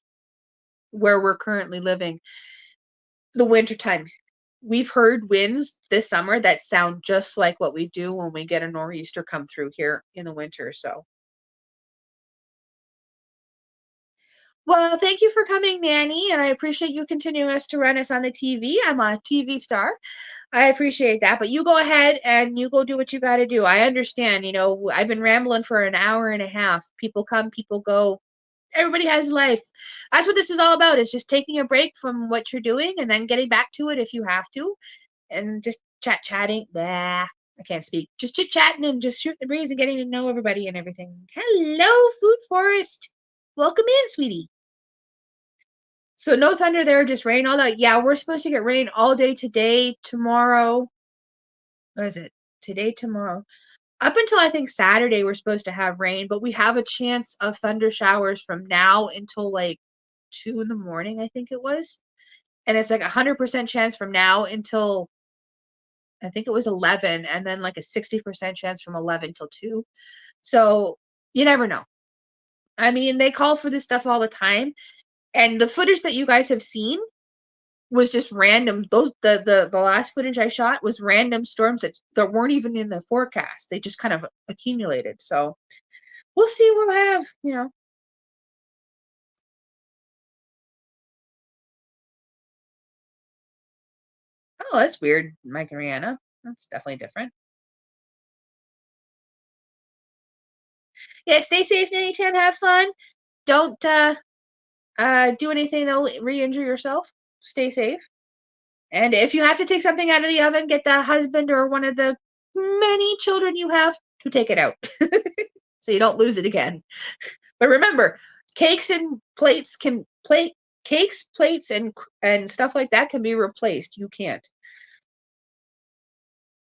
where we're currently living. The wintertime. We've heard winds this summer that sound just like what we do when we get a nor'easter come through here in the winter. So, well, thank you for coming, Nanny, and I appreciate you continuing to run us on the TV. I'm a TV star. I appreciate that, but you go ahead and you go do what you got to do. I understand, I've been rambling for an hour and a half. People come, people go. Everybody has life. That's what this is all about. Is just taking a break from what you're doing and then getting back to it if you have to, and just chatting. Blah, I can't speak. Just chit chatting and just shooting the breeze and getting to know everybody and everything. Hello, Food Forest. Welcome in, sweetie. So no thunder there, just rain all that. Yeah, we're supposed to get rain all day today, tomorrow. What is it? Today, tomorrow. Up until I think Saturday, we're supposed to have rain, but we have a chance of thunder showers from now until like 2 in the morning, I think it was. And it's like 100% chance from now until I think it was 11, and then like a 60% chance from 11 till 2. So you never know. I mean, they call for this stuff all the time. And the footage that you guys have seen, was just random. The last footage I shot was random storms that weren't even in the forecast. They just kind of accumulated. So we'll see what I have, Oh, that's weird, Mike and Rihanna. That's definitely different. Yeah, stay safe, anytime. Have fun. Don't do anything that'll re-injure yourself. Stay safe. And if you have to take something out of the oven, get the husband or one of the many children you have to take it out so you don't lose it again. But remember, cakes and plates can cakes, plates, and stuff like that can be replaced. You can't.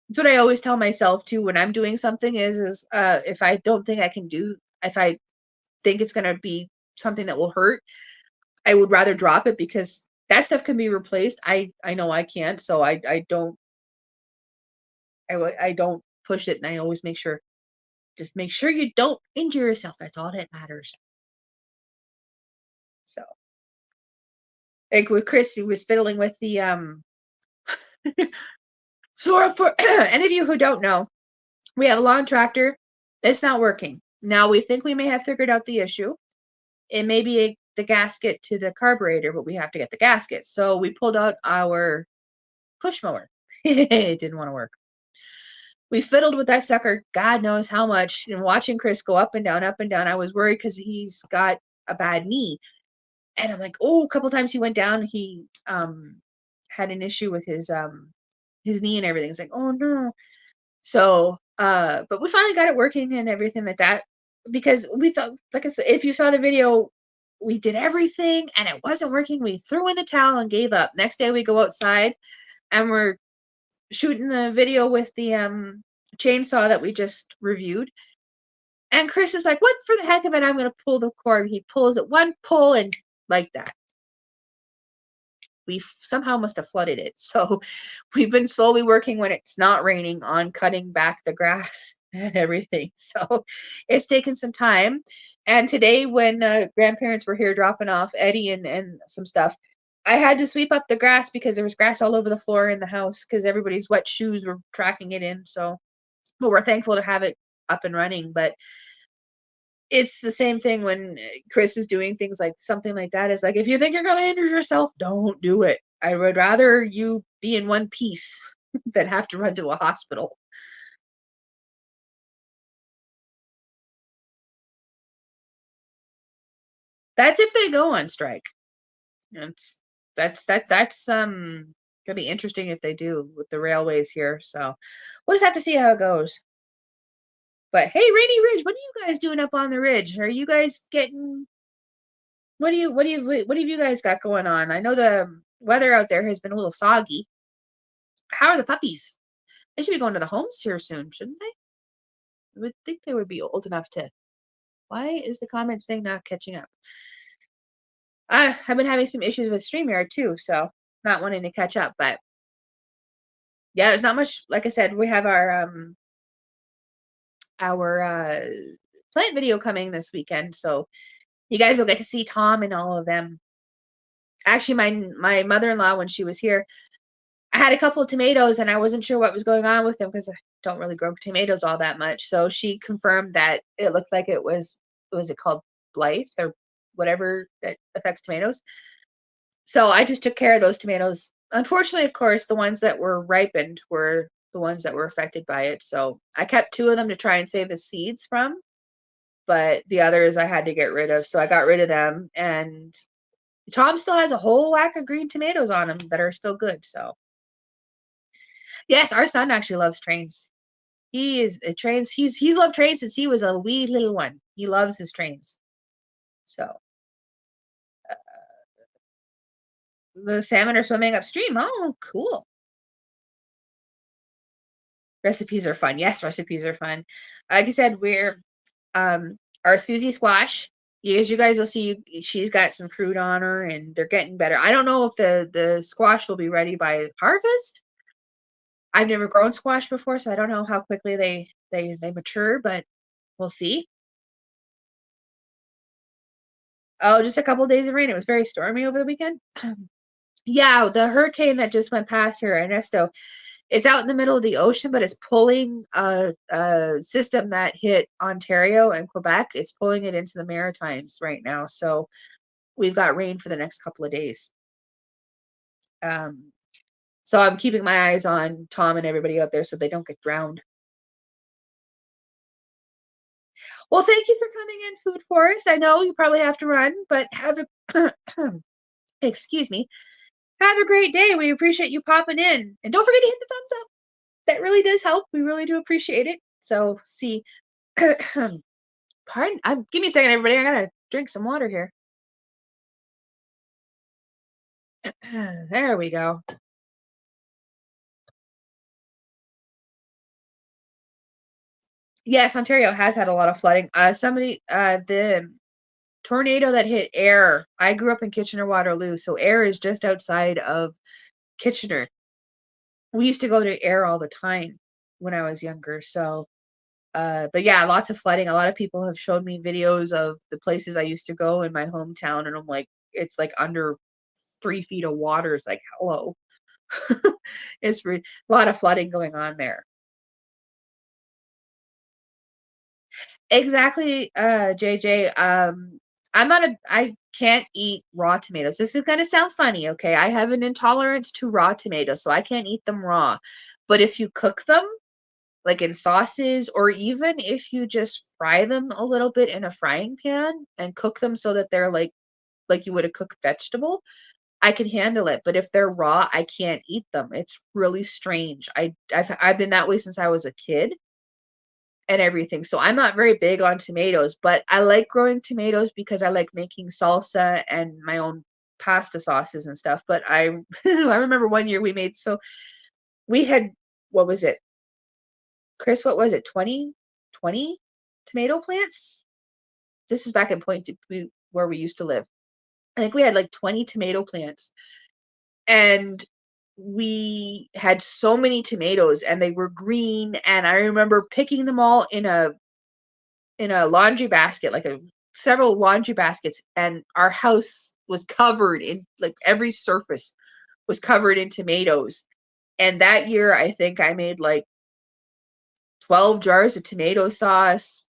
That's what I always tell myself too when I'm doing something is if I don't think I can do, if I think it's gonna be something that will hurt, I would rather drop it because that stuff can be replaced. I know I can't, so I don't push it, and I always make sure, just make sure you don't injure yourself. That's all that matters. So, like with Chris, he was fiddling with the so for any of you who don't know, we have a lawn tractor. It's not working. Now we think we may have figured out the issue. It may be the gasket to the carburetor, but we have to get the gasket. So we pulled out our push mower. It didn't want to work. We fiddled with that sucker, God knows how much. And watching Chris go up and down, I was worried because he's got a bad knee. And I'm like, oh, a couple times he went down. He had an issue with his knee and everything. It's like, oh no. So but we finally got it working and everything like that. Because we thought, like I said, if you saw the video, we did everything and it wasn't working. We threw in the towel and gave up. Next day we go outside and we're shooting the video with the chainsaw that we just reviewed. And Chris is like, what for the heck of it? I'm going to pull the cord. He pulls it one pull and like that. We somehow must have flooded it. So we've been slowly working when it's not raining on cutting back the grass and everything. So it's taken some time. And today when grandparents were here dropping off Eddie and some stuff, I had to sweep up the grass because there was grass all over the floor in the house because everybody's wet shoes were tracking it in. So, but we're thankful to have it up and running. But it's the same thing when Chris is doing things like something like that. It's like, if you think you're going to injure yourself, don't do it. I would rather you be in one piece than have to run to a hospital. That's if they go on strike. That's gonna be interesting if they do with the railways here. So we'll just have to see how it goes. But hey, Rainy Ridge, what are you guys doing up on the ridge? Are you guys getting what have you guys got going on? I know the weather out there has been a little soggy. How are the puppies? They should be going to the homes here soon, shouldn't they? I would think they would be old enough to. Why is the comments thing not catching up? I've been having some issues with StreamYard too, so not wanting to catch up. But yeah, there's not much. Like I said, we have our plant video coming this weekend, so you guys will get to see Tom and all of them. Actually, my mother-in-law, when she was here, I had a couple of tomatoes and I wasn't sure what was going on with them because I don't really grow tomatoes all that much. So she confirmed that it looked like it was it called blight or whatever that affects tomatoes. So I just took care of those tomatoes. Unfortunately, of course, the ones that were ripened were the ones that were affected by it. So I kept two of them to try and save the seeds from, but the others I had to get rid of. So I got rid of them, and Tom still has a whole whack of green tomatoes on him that are still good. So yes, our son actually loves trains. He is a trains. He's loved trains since he was a wee little one. He loves his trains. So the salmon are swimming upstream. Oh, cool. Recipes are fun. Yes, recipes are fun. Like I said, we're our Susie squash. As you guys will see, she's got some fruit on her, and they're getting better. I don't know if the squash will be ready by harvest. I've never grown squash before, so I don't know how quickly they mature, but we'll see. Oh, just a couple of days of rain. It was very stormy over the weekend. Yeah, the hurricane that just went past here, Ernesto, it's out in the middle of the ocean, but it's pulling a system that hit Ontario and Quebec. It's pulling it into the Maritimes right now. So we've got rain for the next couple of days. So I'm keeping my eyes on Tom and everybody out there so they don't get drowned. Well, thank you for coming in, Food Forest. I know you probably have to run, but have a excuse me. Have a great day. We appreciate you popping in. And don't forget to hit the thumbs up. That really does help. We really do appreciate it. So see pardon. Give me a second, everybody. I gotta drink some water here. There we go. Yes, Ontario has had a lot of flooding. The tornado that hit Ayr. I grew up in Kitchener-Waterloo, so Ayr is just outside of Kitchener. We used to go to Ayr all the time when I was younger. So, but yeah, lots of flooding. A lot of people have showed me videos of the places I used to go in my hometown, and I'm like, it's like under 3 feet of water. It's like, hello. It's a lot of flooding going on there. Exactly, JJ. I can't eat raw tomatoes. This is gonna sound funny, okay? I have an intolerance to raw tomatoes, so I can't eat them raw. But if you cook them, like in sauces, or even if you just fry them a little bit in a frying pan and cook them so that they're like you would a cooked vegetable, I can handle it. But if they're raw, I can't eat them. It's really strange. I've been that way since I was a kid and everything. So I'm not very big on tomatoes, but I like growing tomatoes because I like making salsa and my own pasta sauces and stuff. But I I remember one year we had, what was it? Chris, what was it? 20 tomato plants? This was back in where we used to live. I think we had like 20 tomato plants, and we had so many tomatoes and they were green, and I remember picking them all in a laundry basket, like a several laundry baskets, and our house was covered in, like, every surface was covered in tomatoes. And that year I think I made like 12 jars of tomato sauce,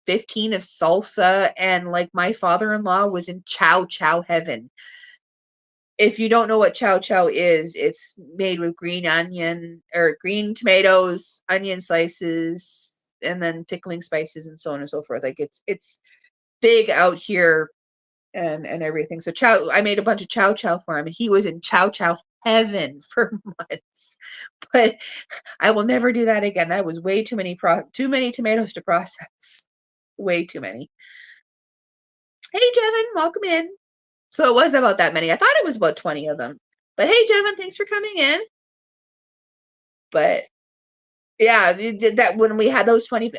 15 of salsa, and like my father-in-law was in chow chow heaven. If you don't know what chow chow is, it's made with green onion or green tomatoes, onion slices, and then pickling spices and so on and so forth. Like it's big out here and everything. So chow, I made a bunch of chow chow for him, and he was in chow chow heaven for months. But I will never do that again. That was way too many tomatoes to process. Way too many. Hey, Jevin, welcome in. So it was about that many. I thought it was about 20 of them. But hey, Jevin, thanks for coming in. But yeah, you did that when we had those 20.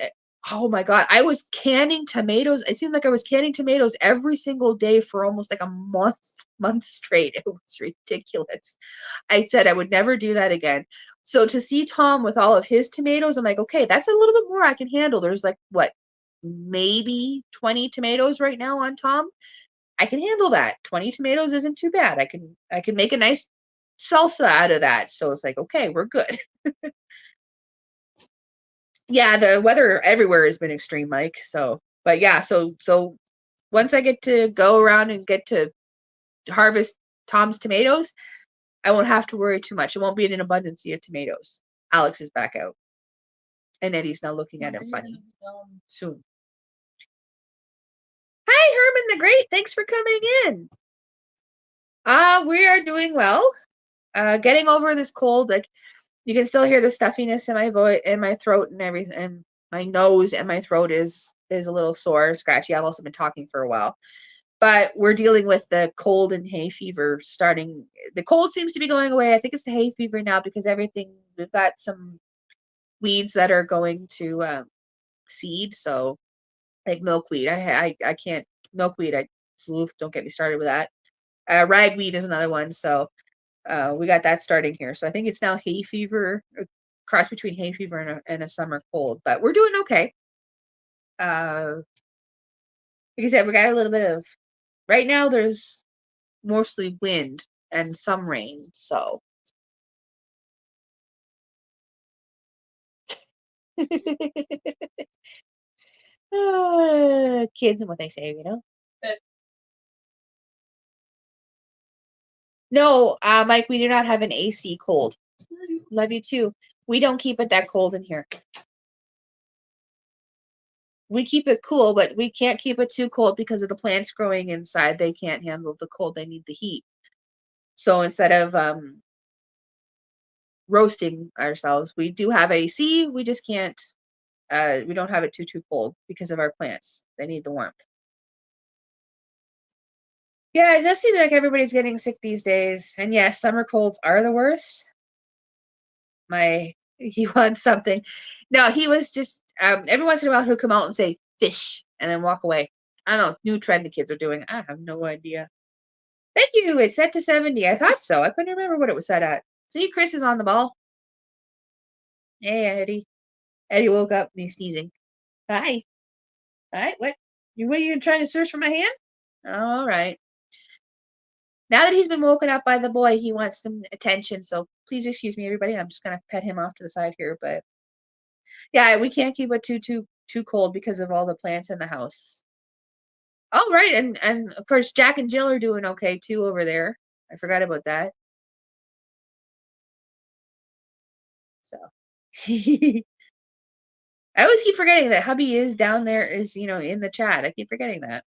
Oh my God. I was canning tomatoes. It seemed like I was canning tomatoes every single day for almost like a month straight. It was ridiculous. I said I would never do that again. So to see Tom with all of his tomatoes, I'm like, okay, that's a little bit more I can handle. There's like what, maybe 20 tomatoes right now on Tom. I can handle that. 20 tomatoes isn't too bad. I can make a nice salsa out of that. So it's like, okay, we're good. Yeah, the weather everywhere has been extreme, Mike. So, but yeah, so once I get to go around and get to harvest Tom's tomatoes, I won't have to worry too much. It won't be an abundance of tomatoes. Alex is back out, and Eddie's now looking at him funny. Soon. Hi, Herman the Great. Thanks for coming in. We are doing well. Getting over this cold. Like, you can still hear the stuffiness in my voice, in my throat, and everything. And my nose and my throat is a little sore, scratchy. I've also been talking for a while, but we're dealing with the cold and hay fever starting. The cold seems to be going away. I think it's the hay fever now because we've got some weeds that are going to seed. So like milkweed, I can't milkweed. Don't get me started with that. Ragweed is another one. So we got that starting here. So I think it's now hay fever, a cross between hay fever and a summer cold, but we're doing okay. Like I said, we got a little bit of, right now there's mostly wind and some rain. So kids and what they say, you know. But No, Mike, we do not have an AC cold. Love you too. We don't keep it that cold in here. We keep it cool, but we can't keep it too cold because of the plants growing inside. They can't handle the cold. They need the heat. So instead of roasting ourselves, we do have AC. We just can't. We don't have it too cold because of our plants. They need the warmth. Yeah, it does seem like everybody's getting sick these days. And yes, summer colds are the worst. He wants something. No, he was just every once in a while he'll come out and say fish and then walk away. I don't know, new trend the kids are doing. I have no idea. Thank you. It's set to 70. I thought so. I couldn't remember what it was set at. See, Chris is on the ball. Hey, Eddie. Eddie woke up and he's sneezing. Hi. Hi. What are you trying to search for my hand? All right. Now that he's been woken up by the boy, he wants some attention. So please excuse me, everybody. I'm just gonna pet him off to the side here. But yeah, we can't keep it too cold because of all the plants in the house. Oh, right, and of course Jack and Jill are doing okay too over there. I forgot about that. So I always keep forgetting that hubby is down there, is in the chat. I keep forgetting that.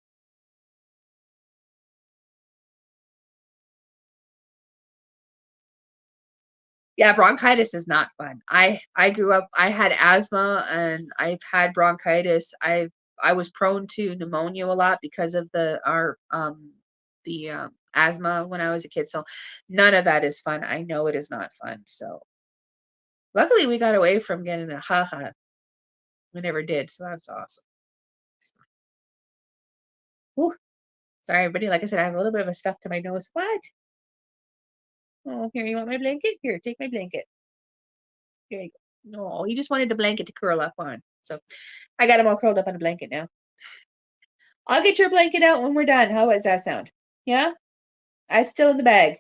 Yeah, bronchitis is not fun. I grew up, I had asthma and I've had bronchitis. I was prone to pneumonia a lot because of the asthma when I was a kid. So none of that is fun. I know it is not fun. So luckily we got away from getting the haha. We never did, so that's awesome. Ooh, sorry everybody. Like I said, I have a little bit of a stuff to my nose. What? Oh, here, you want my blanket? Here, take my blanket. Here you go. No, he just wanted the blanket to curl up on. So I got him all curled up on a blanket now. I'll get your blanket out when we're done. How does that sound? Yeah? It's still in the bag.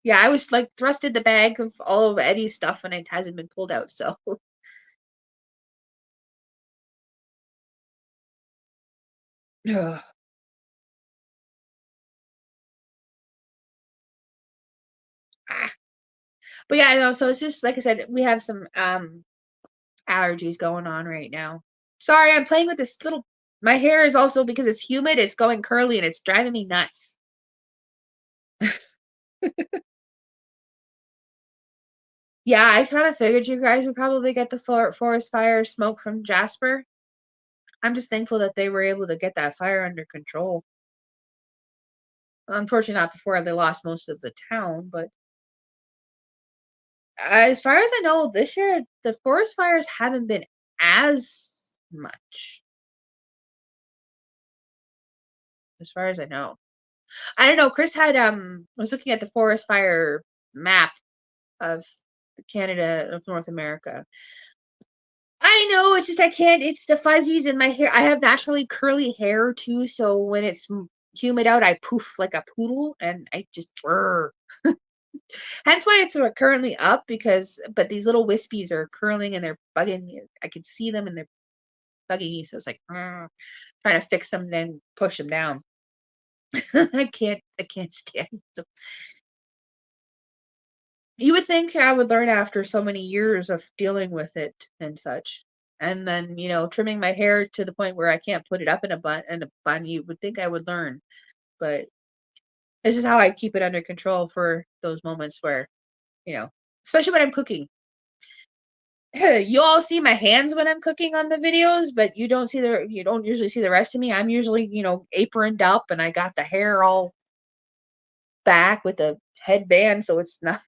Yeah, I was like thrusted the bag of all of Eddie's stuff and it hasn't been pulled out, so. Ugh. Ah. But yeah, I know. So it's just like I said, we have some allergies going on right now. Sorry, I'm playing with this little. My hair is also because it's humid. It's going curly and it's driving me nuts. Yeah, I kind of figured you guys would probably get the forest fire smoke from Jasper. I'm just thankful that they were able to get that fire under control. Unfortunately, not before they lost most of the town, but as far as I know, this year the forest fires haven't been as much, as far as I know. I don't know. Chris had was looking at the forest fire map of Canada, of North America. I know, it's just I can't. It's the fuzzies in my hair. I have naturally curly hair too, so when it's humid out, I poof like a poodle, and I just. Hence why it's currently up but these little wispies are curling and they're bugging me. I can see them and they're bugging me. So it's like trying to fix them, then push them down. I can't stand them. You would think I would learn after so many years of dealing with it and such. And then, trimming my hair to the point where I can't put it up in a bun, you would think I would learn. But this is how I keep it under control for those moments where, especially when I'm cooking. You all see my hands when I'm cooking on the videos, but you don't usually see the rest of me. I'm usually, aproned up and I got the hair all back with a headband, so it's not.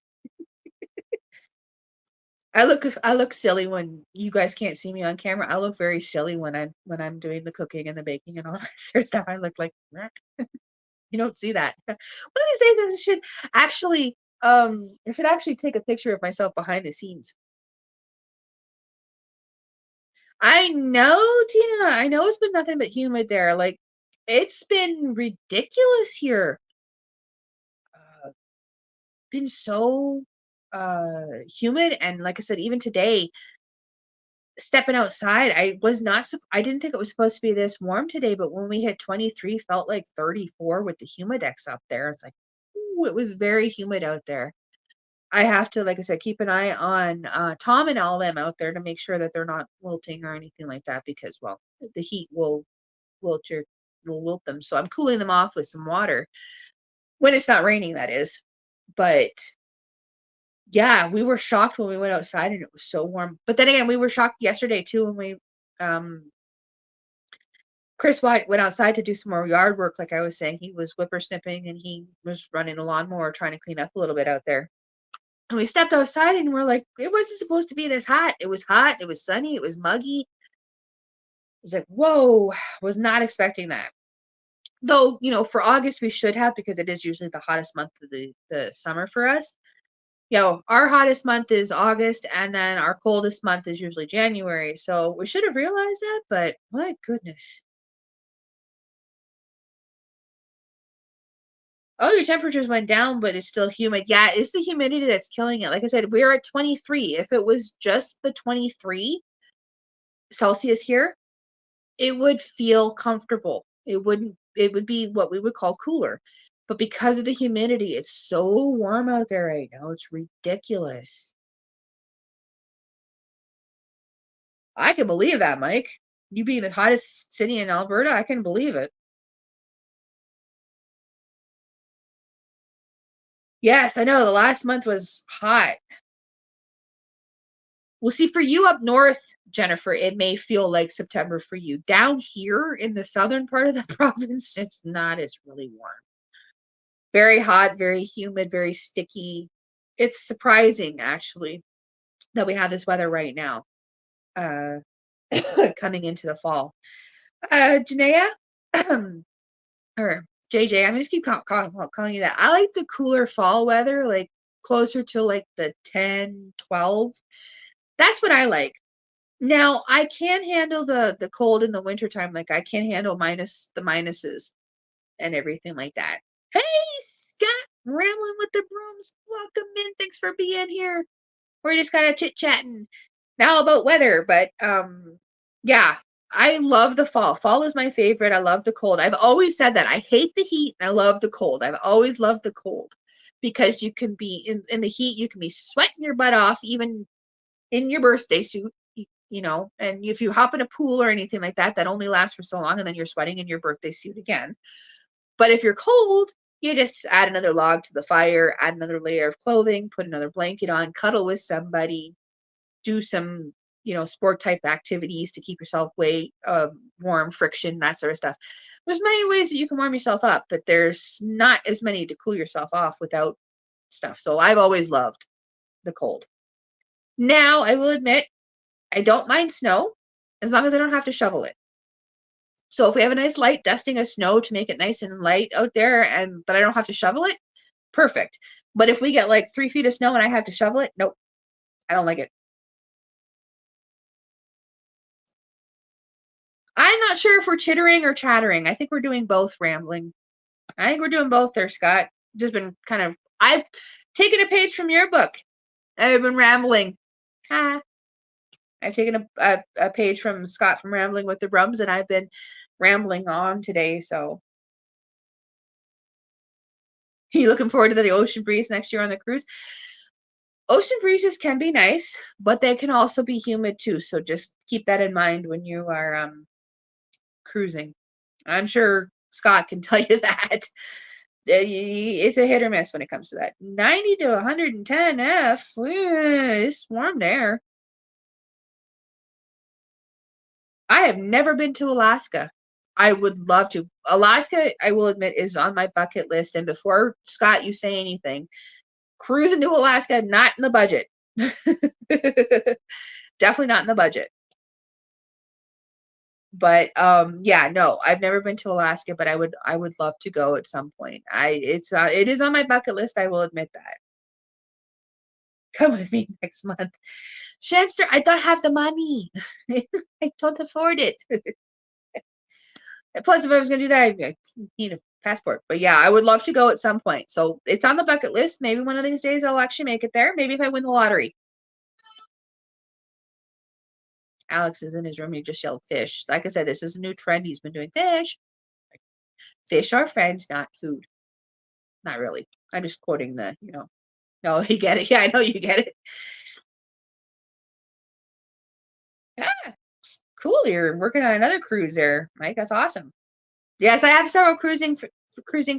I look silly when you guys can't see me on camera. I look very silly when I'm doing the cooking and the baking and all that sort of stuff. I look like you don't see that. One of these days I should actually take a picture of myself behind the scenes. I know, Tina. I know it's been nothing but humid there. Like, it's been ridiculous here. been so humid, and like I said, even today, stepping outside, I didn't think it was supposed to be this warm today, but when we hit 23, felt like 34 with the humidex up there. It's like, ooh, it was very humid out there. I have to, like I said, keep an eye on Tom and all them out there to make sure that they're not wilting or anything like that, because, well, the heat wilt your will wilt them. So I'm cooling them off with some water when it's not raining, that is. But yeah, we were shocked when we went outside and it was so warm. But then again, we were shocked yesterday too when we Chris White went outside to do some more yard work. Like I was saying, he was whippersnipping and he was running the lawnmower trying to clean up a little bit out there. And we stepped outside and we're like, it wasn't supposed to be this hot. It was hot, it was sunny, it was muggy. It was like, whoa, was not expecting that. Though, for August we should have, because it is usually the hottest month of the summer for us. Our hottest month is August, and then our coldest month is usually January. So we should have realized that, but my goodness. Oh, your temperatures went down, but it's still humid. Yeah, it's the humidity that's killing it. Like I said, we're at 23. If it was just the 23 Celsius here, it would feel comfortable. It would be what we would call cooler. But because of the humidity, it's so warm out there right now. It's ridiculous. I can believe that, Mike. You being the hottest city in Alberta, I can believe it. Yes, I know. The last month was hot. Well, see, for you up north, Jennifer, it may feel like September for you. Down here in the southern part of the province, it's not. It's really warm. Very hot, very humid, very sticky. It's surprising, actually, that we have this weather right now, uh, coming into the fall. Janaea, or JJ, I'm gonna just keep calling you that. I like the cooler fall weather, like closer to like the 10, 12. That's what I like. Now, I can handle the cold in the wintertime. Like I can handle the minuses and everything like that. Hey, Scott, rambling with the brooms. Welcome in. Thanks for being here. We're just kind of chit-chatting now about weather, but yeah, I love the fall. Fall is my favorite. I love the cold. I've always said that. I hate the heat and I love the cold. I've always loved the cold because you can be in the heat, you can be sweating your butt off even in your birthday suit, and if you hop in a pool or anything like that, that only lasts for so long and then you're sweating in your birthday suit again. But if you're cold, you just add another log to the fire, add another layer of clothing, put another blanket on, cuddle with somebody, do some, sport type activities to keep yourself warm, friction, that sort of stuff. There's many ways that you can warm yourself up, but there's not as many to cool yourself off without stuff. So I've always loved the cold. Now, I will admit, I don't mind snow as long as I don't have to shovel it. So if we have a nice light dusting of snow to make it nice and light out there, but I don't have to shovel it, perfect. But if we get like 3 feet of snow and I have to shovel it, nope, I don't like it. I'm not sure if we're chittering or chattering. I think we're doing both, rambling. I think we're doing both there, Scott. Just been I've taken a page from your book. I've been rambling. Ah. I've taken a page from Scott from Rambling with the Brums, and I've been rambling on today. So, you looking forward to the ocean breeze next year on the cruise? Ocean breezes can be nice, but they can also be humid too. So just keep that in mind when you are cruising. I'm sure Scott can tell you that. It's a hit or miss when it comes to that. 90 to 110 F. It's warm there. I have never been to Alaska. I would love to. Alaska, I will admit, is on my bucket list. And before, Scott, you say anything, cruising to Alaska, not in the budget. Definitely not in the budget. But yeah, no, I've never been to Alaska, but I would love to go at some point. It is on my bucket list, I will admit that. Come with me next month. Shanster, I don't have the money. I don't afford it. Plus, if I was going to do that, I need a passport. But yeah, I would love to go at some point. So it's on the bucket list. Maybe one of these days I'll actually make it there. Maybe if I win the lottery. Alex is in his room. He just yelled fish. Like I said, this is a new trend. He's been doing fish. Fish are friends, not food. Not really. I'm just quoting the, No, you get it. Yeah, I know you get it. Yeah, cool. You're working on another cruise there, Mike. That's awesome. Yes, I have several cruising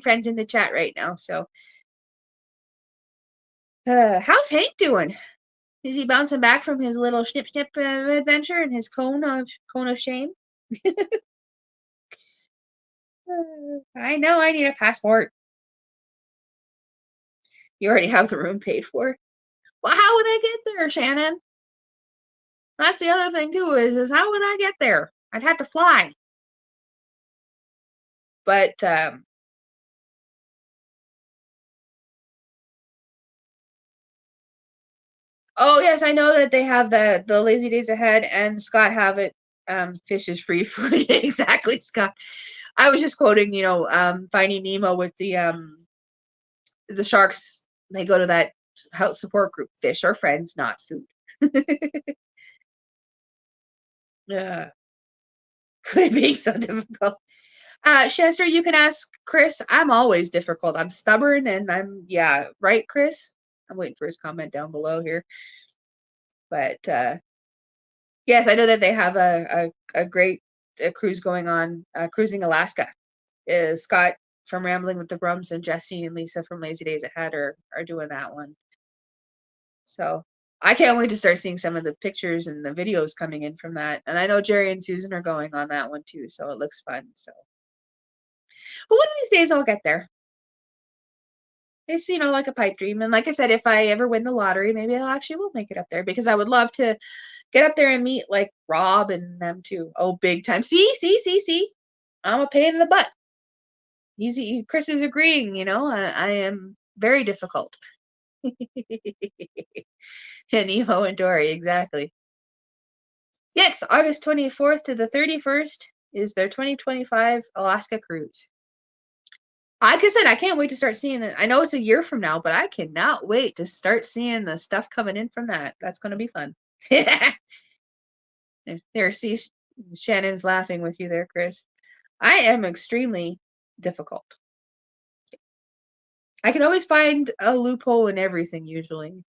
friends in the chat right now. So, how's Hank doing? Is he bouncing back from his little snip snip adventure and his cone of shame? I know I need a passport. You already have the room paid for. Well, how would I get there, Shannon? That's the other thing too. Is how would I get there? I'd have to fly. But oh yes, I know that they have the lazy days ahead, and Scott have it. Fish is free food. Exactly, Scott. I was just quoting, Finding Nemo with the sharks. They go to that health support group. Fish are friends, not food. Yeah, quit being so difficult. Chester, you can ask Chris. I'm always difficult. I'm stubborn, and yeah, right, Chris. I'm waiting for his comment down below here. But yes, I know that they have a great cruise going on, cruising Alaska. Is Scott from Rambling with the Brums and Jesse and Lisa from Lazy Days Ahead are doing that one. So I can't wait to start seeing some of the pictures and the videos coming in from that. And I know Jerry and Susan are going on that one too, so it looks fun. So, but one of these days I'll get there. It's like a pipe dream. And like I said, if I ever win the lottery, maybe I actually will make it up there because I would love to get up there and meet like Rob and them too. Oh, big time. See. I'm a pain in the butt. Chris is agreeing, I am very difficult. And Eho and Dory, exactly. Yes, August 24th to the 31st is their 2025 Alaska cruise. Like I said, I can't wait to start seeing it. I know it's a year from now, but I cannot wait to start seeing the stuff coming in from that. That's going to be fun. There, see, Shannon's laughing with you there, Chris. I am extremely difficult. I can always find a loophole in everything, usually.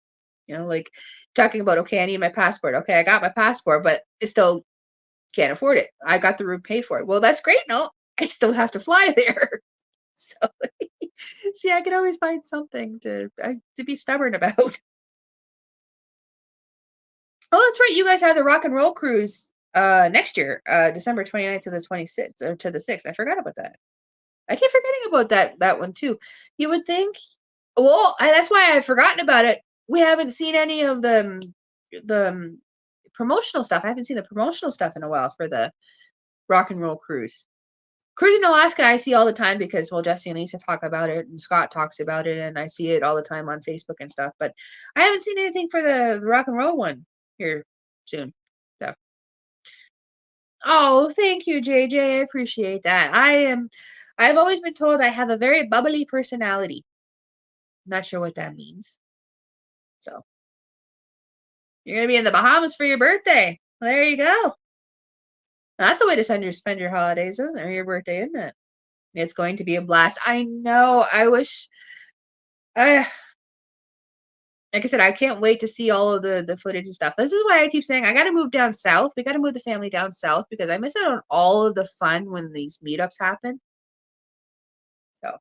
Like talking about, okay, I need my passport. Okay, I got my passport, but I still can't afford it. I got the room paid for it. Well, that's great. No, I still have to fly there. So, see, I can always find something to be stubborn about. Oh, that's right. You guys have the rock and roll cruise next year, December 29th to the 26th or to the 6th. I forgot about that. I keep forgetting about that one too. You would think, well, that's why I've forgotten about it. We haven't seen any of the promotional stuff. I haven't seen the promotional stuff in a while for the rock and roll cruise. Cruising Alaska, I see all the time because, well, Jesse and Lisa talk about it, and Scott talks about it, and I see it all the time on Facebook and stuff. But I haven't seen anything for the rock and roll one here soon. So, oh, thank you, JJ. I appreciate that. I've always been told I have a very bubbly personality. Not sure what that means. So, you're gonna be in the Bahamas for your birthday. Well, there you go. That's a way to spend your holidays, isn't it? Or your birthday, isn't it? It's going to be a blast. I know. I wish. Like I said, I can't wait to see all of the footage and stuff. This is why I keep saying I got to move down south. We got to move the family down south because I miss out on all of the fun when these meetups happen. So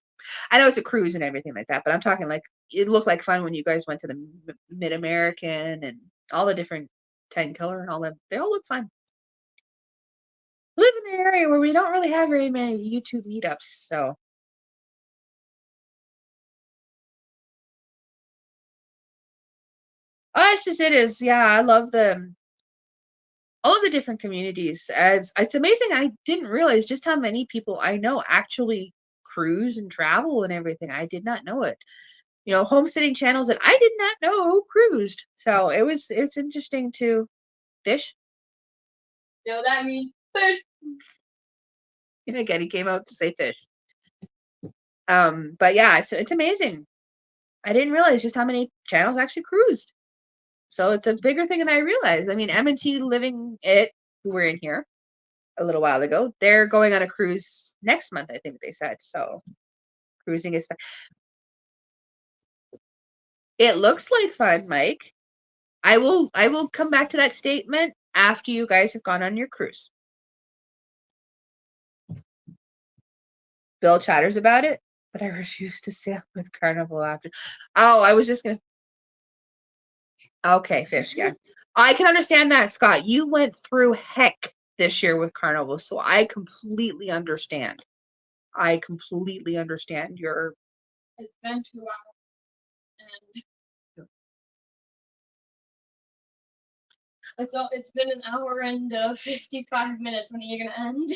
I know it's a cruise and everything like that, but I'm talking like it looked like fun when you guys went to the Mid American and all the different 10 color and all that. They all look fun. Live in an area where we don't really have very many YouTube meetups, so. Oh, it's just it is. Yeah, I love all of the different communities. As it's amazing, I didn't realize just how many people I know actually cruise and travel and everything. I did not know it. Homesteading channels that I did not know cruised. So it's interesting to fish. That means fish. And again, he came out to say fish. But yeah, it's amazing. I didn't realize just how many channels actually cruised. So it's a bigger thing than I realized. I mean, M&T Living It, who were in here a little while ago, they're going on a cruise next month, I think they said. So cruising is fun. It looks like fun, Mike. I will come back to that statement after you guys have gone on your cruise. Bill chatters about it, but I refuse to sail with Carnival after. Oh, I was just gonna. Okay, fish. Yeah, I can understand that, Scott. You went through heck this year with Carnival, so I completely understand. I completely understand your. It's been 2 hours and it's been an hour and 55 minutes. When are you gonna end?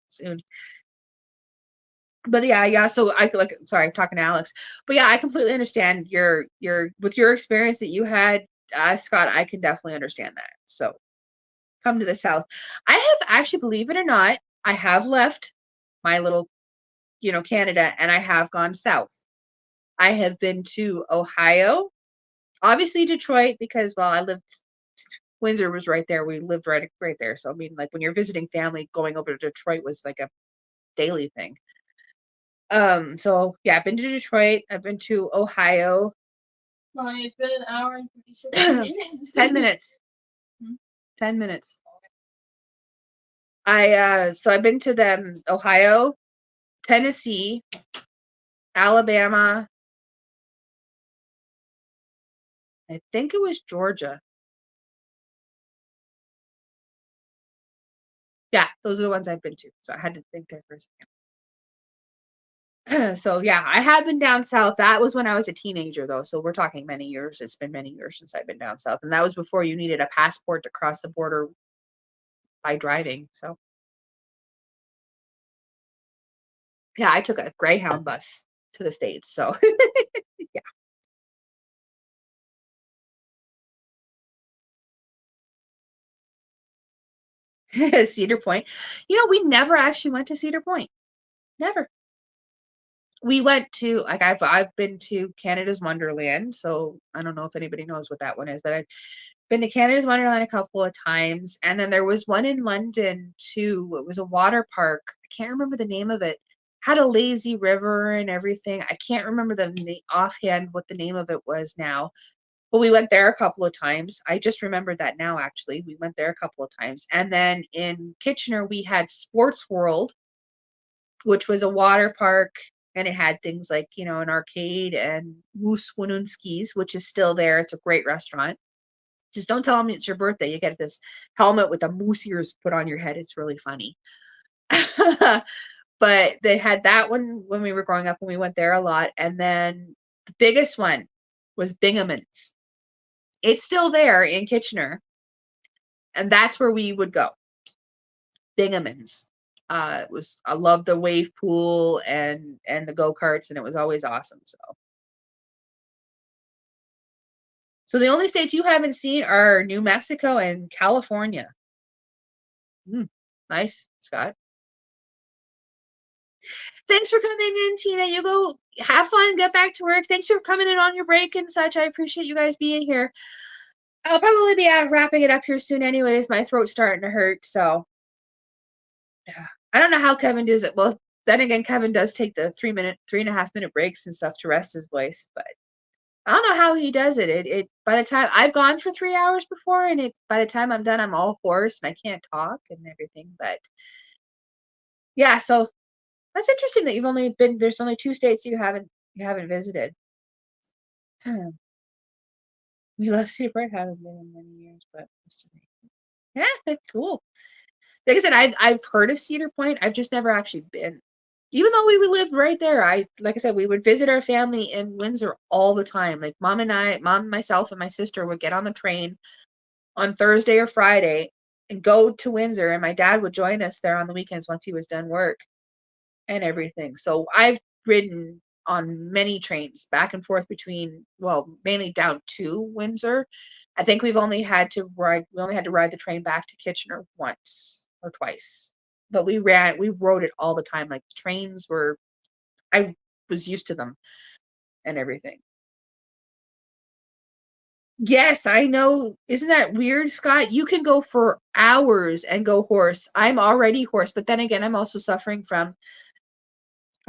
Soon. But yeah. So I like. Sorry, I'm talking to Alex. But yeah, I completely understand your with your experience that you had, Scott. I can definitely understand that. So come to the South. I have actually, believe it or not, I have left my little, Canada, and I have gone south. I have been to Ohio, obviously Detroit, because well, I lived. Windsor was right there. We lived right there. So I mean, like when you're visiting family, going over to Detroit was like a daily thing. So yeah, I've been to Detroit. I've been to Ohio. Mommy, it's been an hour and 56 minutes. 10 minutes. Hmm? 10 minutes. So I've been to them, Ohio, Tennessee, Alabama. I think it was Georgia. Yeah, those are the ones I've been to. So I had to think there for a second. So yeah, I have been down south. That was when I was a teenager though. So we're talking many years. It's been many years since I've been down south. And that was before you needed a passport to cross the border by driving. So yeah, I took a Greyhound bus to the States. So yeah. Cedar Point. We never actually went to Cedar Point. Never. We went to like I've been to Canada's Wonderland, so I don't know if anybody knows what that one is, but I've been to Canada's Wonderland a couple of times, and then there was one in London too. It was a water park. I can't remember the name of it. Had a lazy river and everything. I can't remember offhand what the name of it was now, but we went there a couple of times. I just remembered that now. Actually, we went there a couple of times, and then in Kitchener we had Sports World, which was a water park, and it had things like, an arcade and Moose Winunski's, which is still there. It's a great restaurant. Just don't tell them it's your birthday. You get this helmet with the moose ears put on your head. It's really funny. But they had that one when we were growing up, and we went there a lot. And then the biggest one was Binghamton's. It's still there in Kitchener, and that's where we would go. Binghamton's. I love the wave pool and the go-karts, and it was always awesome. So the only states you haven't seen are New Mexico and California. Nice, Scott. Thanks for coming in, Tina. You go have fun, get back to work. Thanks for coming in on your break and such. I appreciate you guys being here. I'll probably be wrapping it up here soon anyways. My throat's starting to hurt, so yeah. I don't know how Kevin does it. Well, then again, Kevin does take the 3.5 minute breaks and stuff to rest his voice, but I don't know how he does it. It by the time I've gone for 3 hours before, and by the time I'm done, I'm all hoarse and I can't talk and everything. But yeah, so that's interesting that there's only 2 states you haven't visited. We love Cedar Point, haven't been in many years, but yeah, cool. Like I said, I've heard of Cedar Point. I've just never actually been. Even though we would live right there, like I said, we would visit our family in Windsor all the time. Like mom, myself, and my sister would get on the train on Thursday or Friday and go to Windsor, and my dad would join us there on the weekends once he was done work and everything. So I've ridden on many trains back and forth between, well, mainly down to Windsor. I think we only had to ride the train back to Kitchener once or twice. But we rode it all the time. Like the trains were, I was used to them and everything. Yes, I know. Isn't that weird, Scott? You can go for hours and go hoarse. I'm already hoarse, but then again, I'm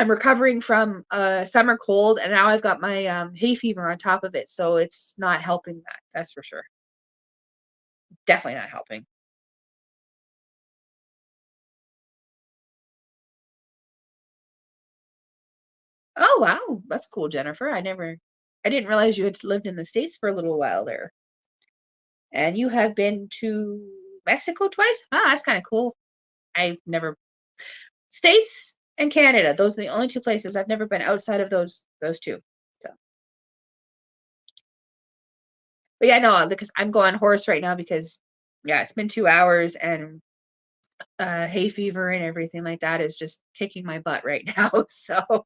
recovering from a summer cold, and now I've got my hay fever on top of it, so it's not helping that. That's for sure. Definitely not helping. Oh, wow. That's cool, Jennifer. I didn't realize you had lived in the States for a little while there. And you have been to Mexico twice? Ah, that's kind of cool. I've never States and Canada. Those are the only two places I've never been outside of those two. So, but yeah, no, because I'm going horse right now because yeah, it's been 2 hours and hay fever and everything like that is just kicking my butt right now. So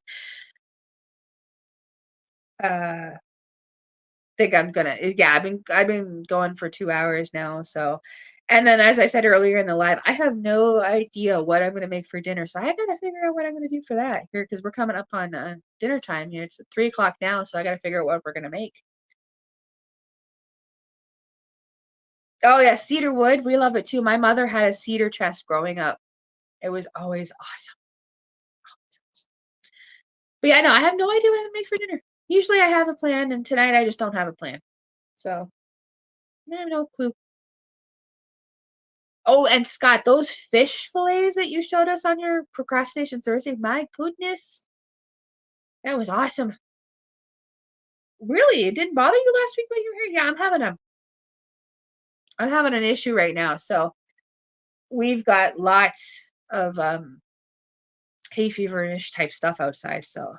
uh think I'm gonna yeah, I've been going for 2 hours now. So and then as I said earlier in the live, I have no idea what I'm gonna make for dinner. So I gotta figure out what I'm gonna do for that here because we're coming up on dinner time. You know, it's 3 o'clock now, so I gotta figure out what we're gonna make. Oh yeah, cedar wood. We love it too. My mother had a cedar chest growing up. It was always awesome. But yeah, no, I have no idea what I'm gonna make for dinner. Usually I have a plan, and tonight I just don't have a plan. So I have no clue. Oh, and Scott, those fish fillets that you showed us on your procrastination Thursday, my goodness, that was awesome. Really? It didn't bother you last week when you were here? Yeah, I'm having an issue right now. So we've got lots of hay feverish type stuff outside. So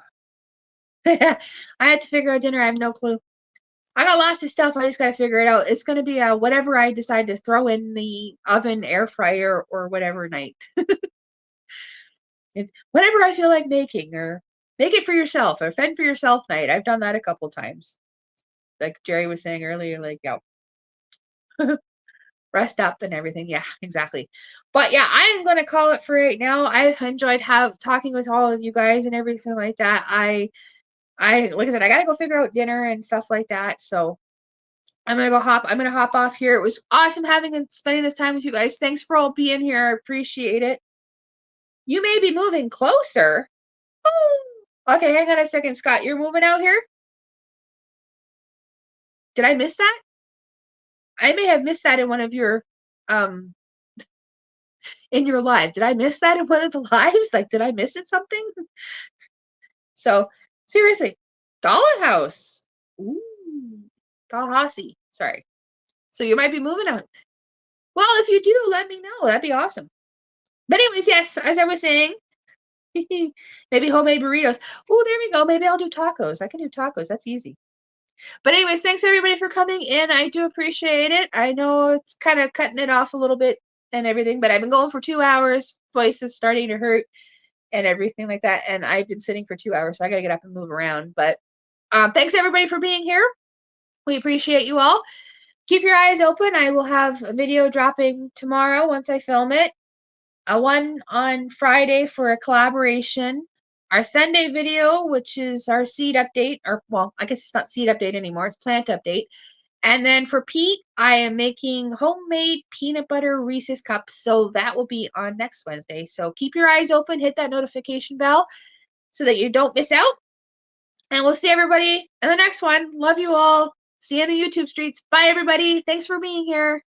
I had to figure out dinner. I have no clue. I got lots of stuff. I just got to figure it out. It's going to be whatever I decide to throw in the oven, air fryer, or whatever night. It's whatever I feel like making, or make it for yourself, or fend for yourself night. I've done that a couple times. Like Jerry was saying earlier, like, yeah, rest up and everything. Yeah, exactly. But yeah, I am gonna call it for right now. I've enjoyed talking with all of you guys and everything like that. I like I said, I gotta go figure out dinner and stuff like that. So I'm gonna hop off here. It was awesome having and spending this time with you guys. Thanks for all being here. I appreciate it. You may be moving closer. Okay, hang on a second, Scott. You're moving out here? Did I miss that? I may have missed that in one of your um in your live. Did I miss that in one of the lives? Like, did I miss it something? So seriously, dollhouse. Ooh, dollhousey. Sorry. So you might be moving out. Well, if you do, let me know. That'd be awesome. But anyways, yes, as I was saying, maybe homemade burritos. Oh, there we go. Maybe I'll do tacos. I can do tacos. That's easy. But anyways, thanks everybody for coming in. I do appreciate it. I know it's kind of cutting it off a little bit and everything, but I've been going for 2 hours. Voice is starting to hurt and everything like that. And I've been sitting for 2 hours, so I got to get up and move around. But thanks everybody for being here. We appreciate you all. Keep your eyes open. I will have a video dropping tomorrow once I film it. One on Friday for a collaboration. Our Sunday video, which is our seed update, or well, I guess it's not seed update anymore, it's plant update. And then for Pete, I am making homemade peanut butter Reese's cups. So that will be on next Wednesday. So keep your eyes open, hit that notification bell so that you don't miss out. And we'll see everybody in the next one. Love you all. See you in the YouTube streets. Bye, everybody. Thanks for being here.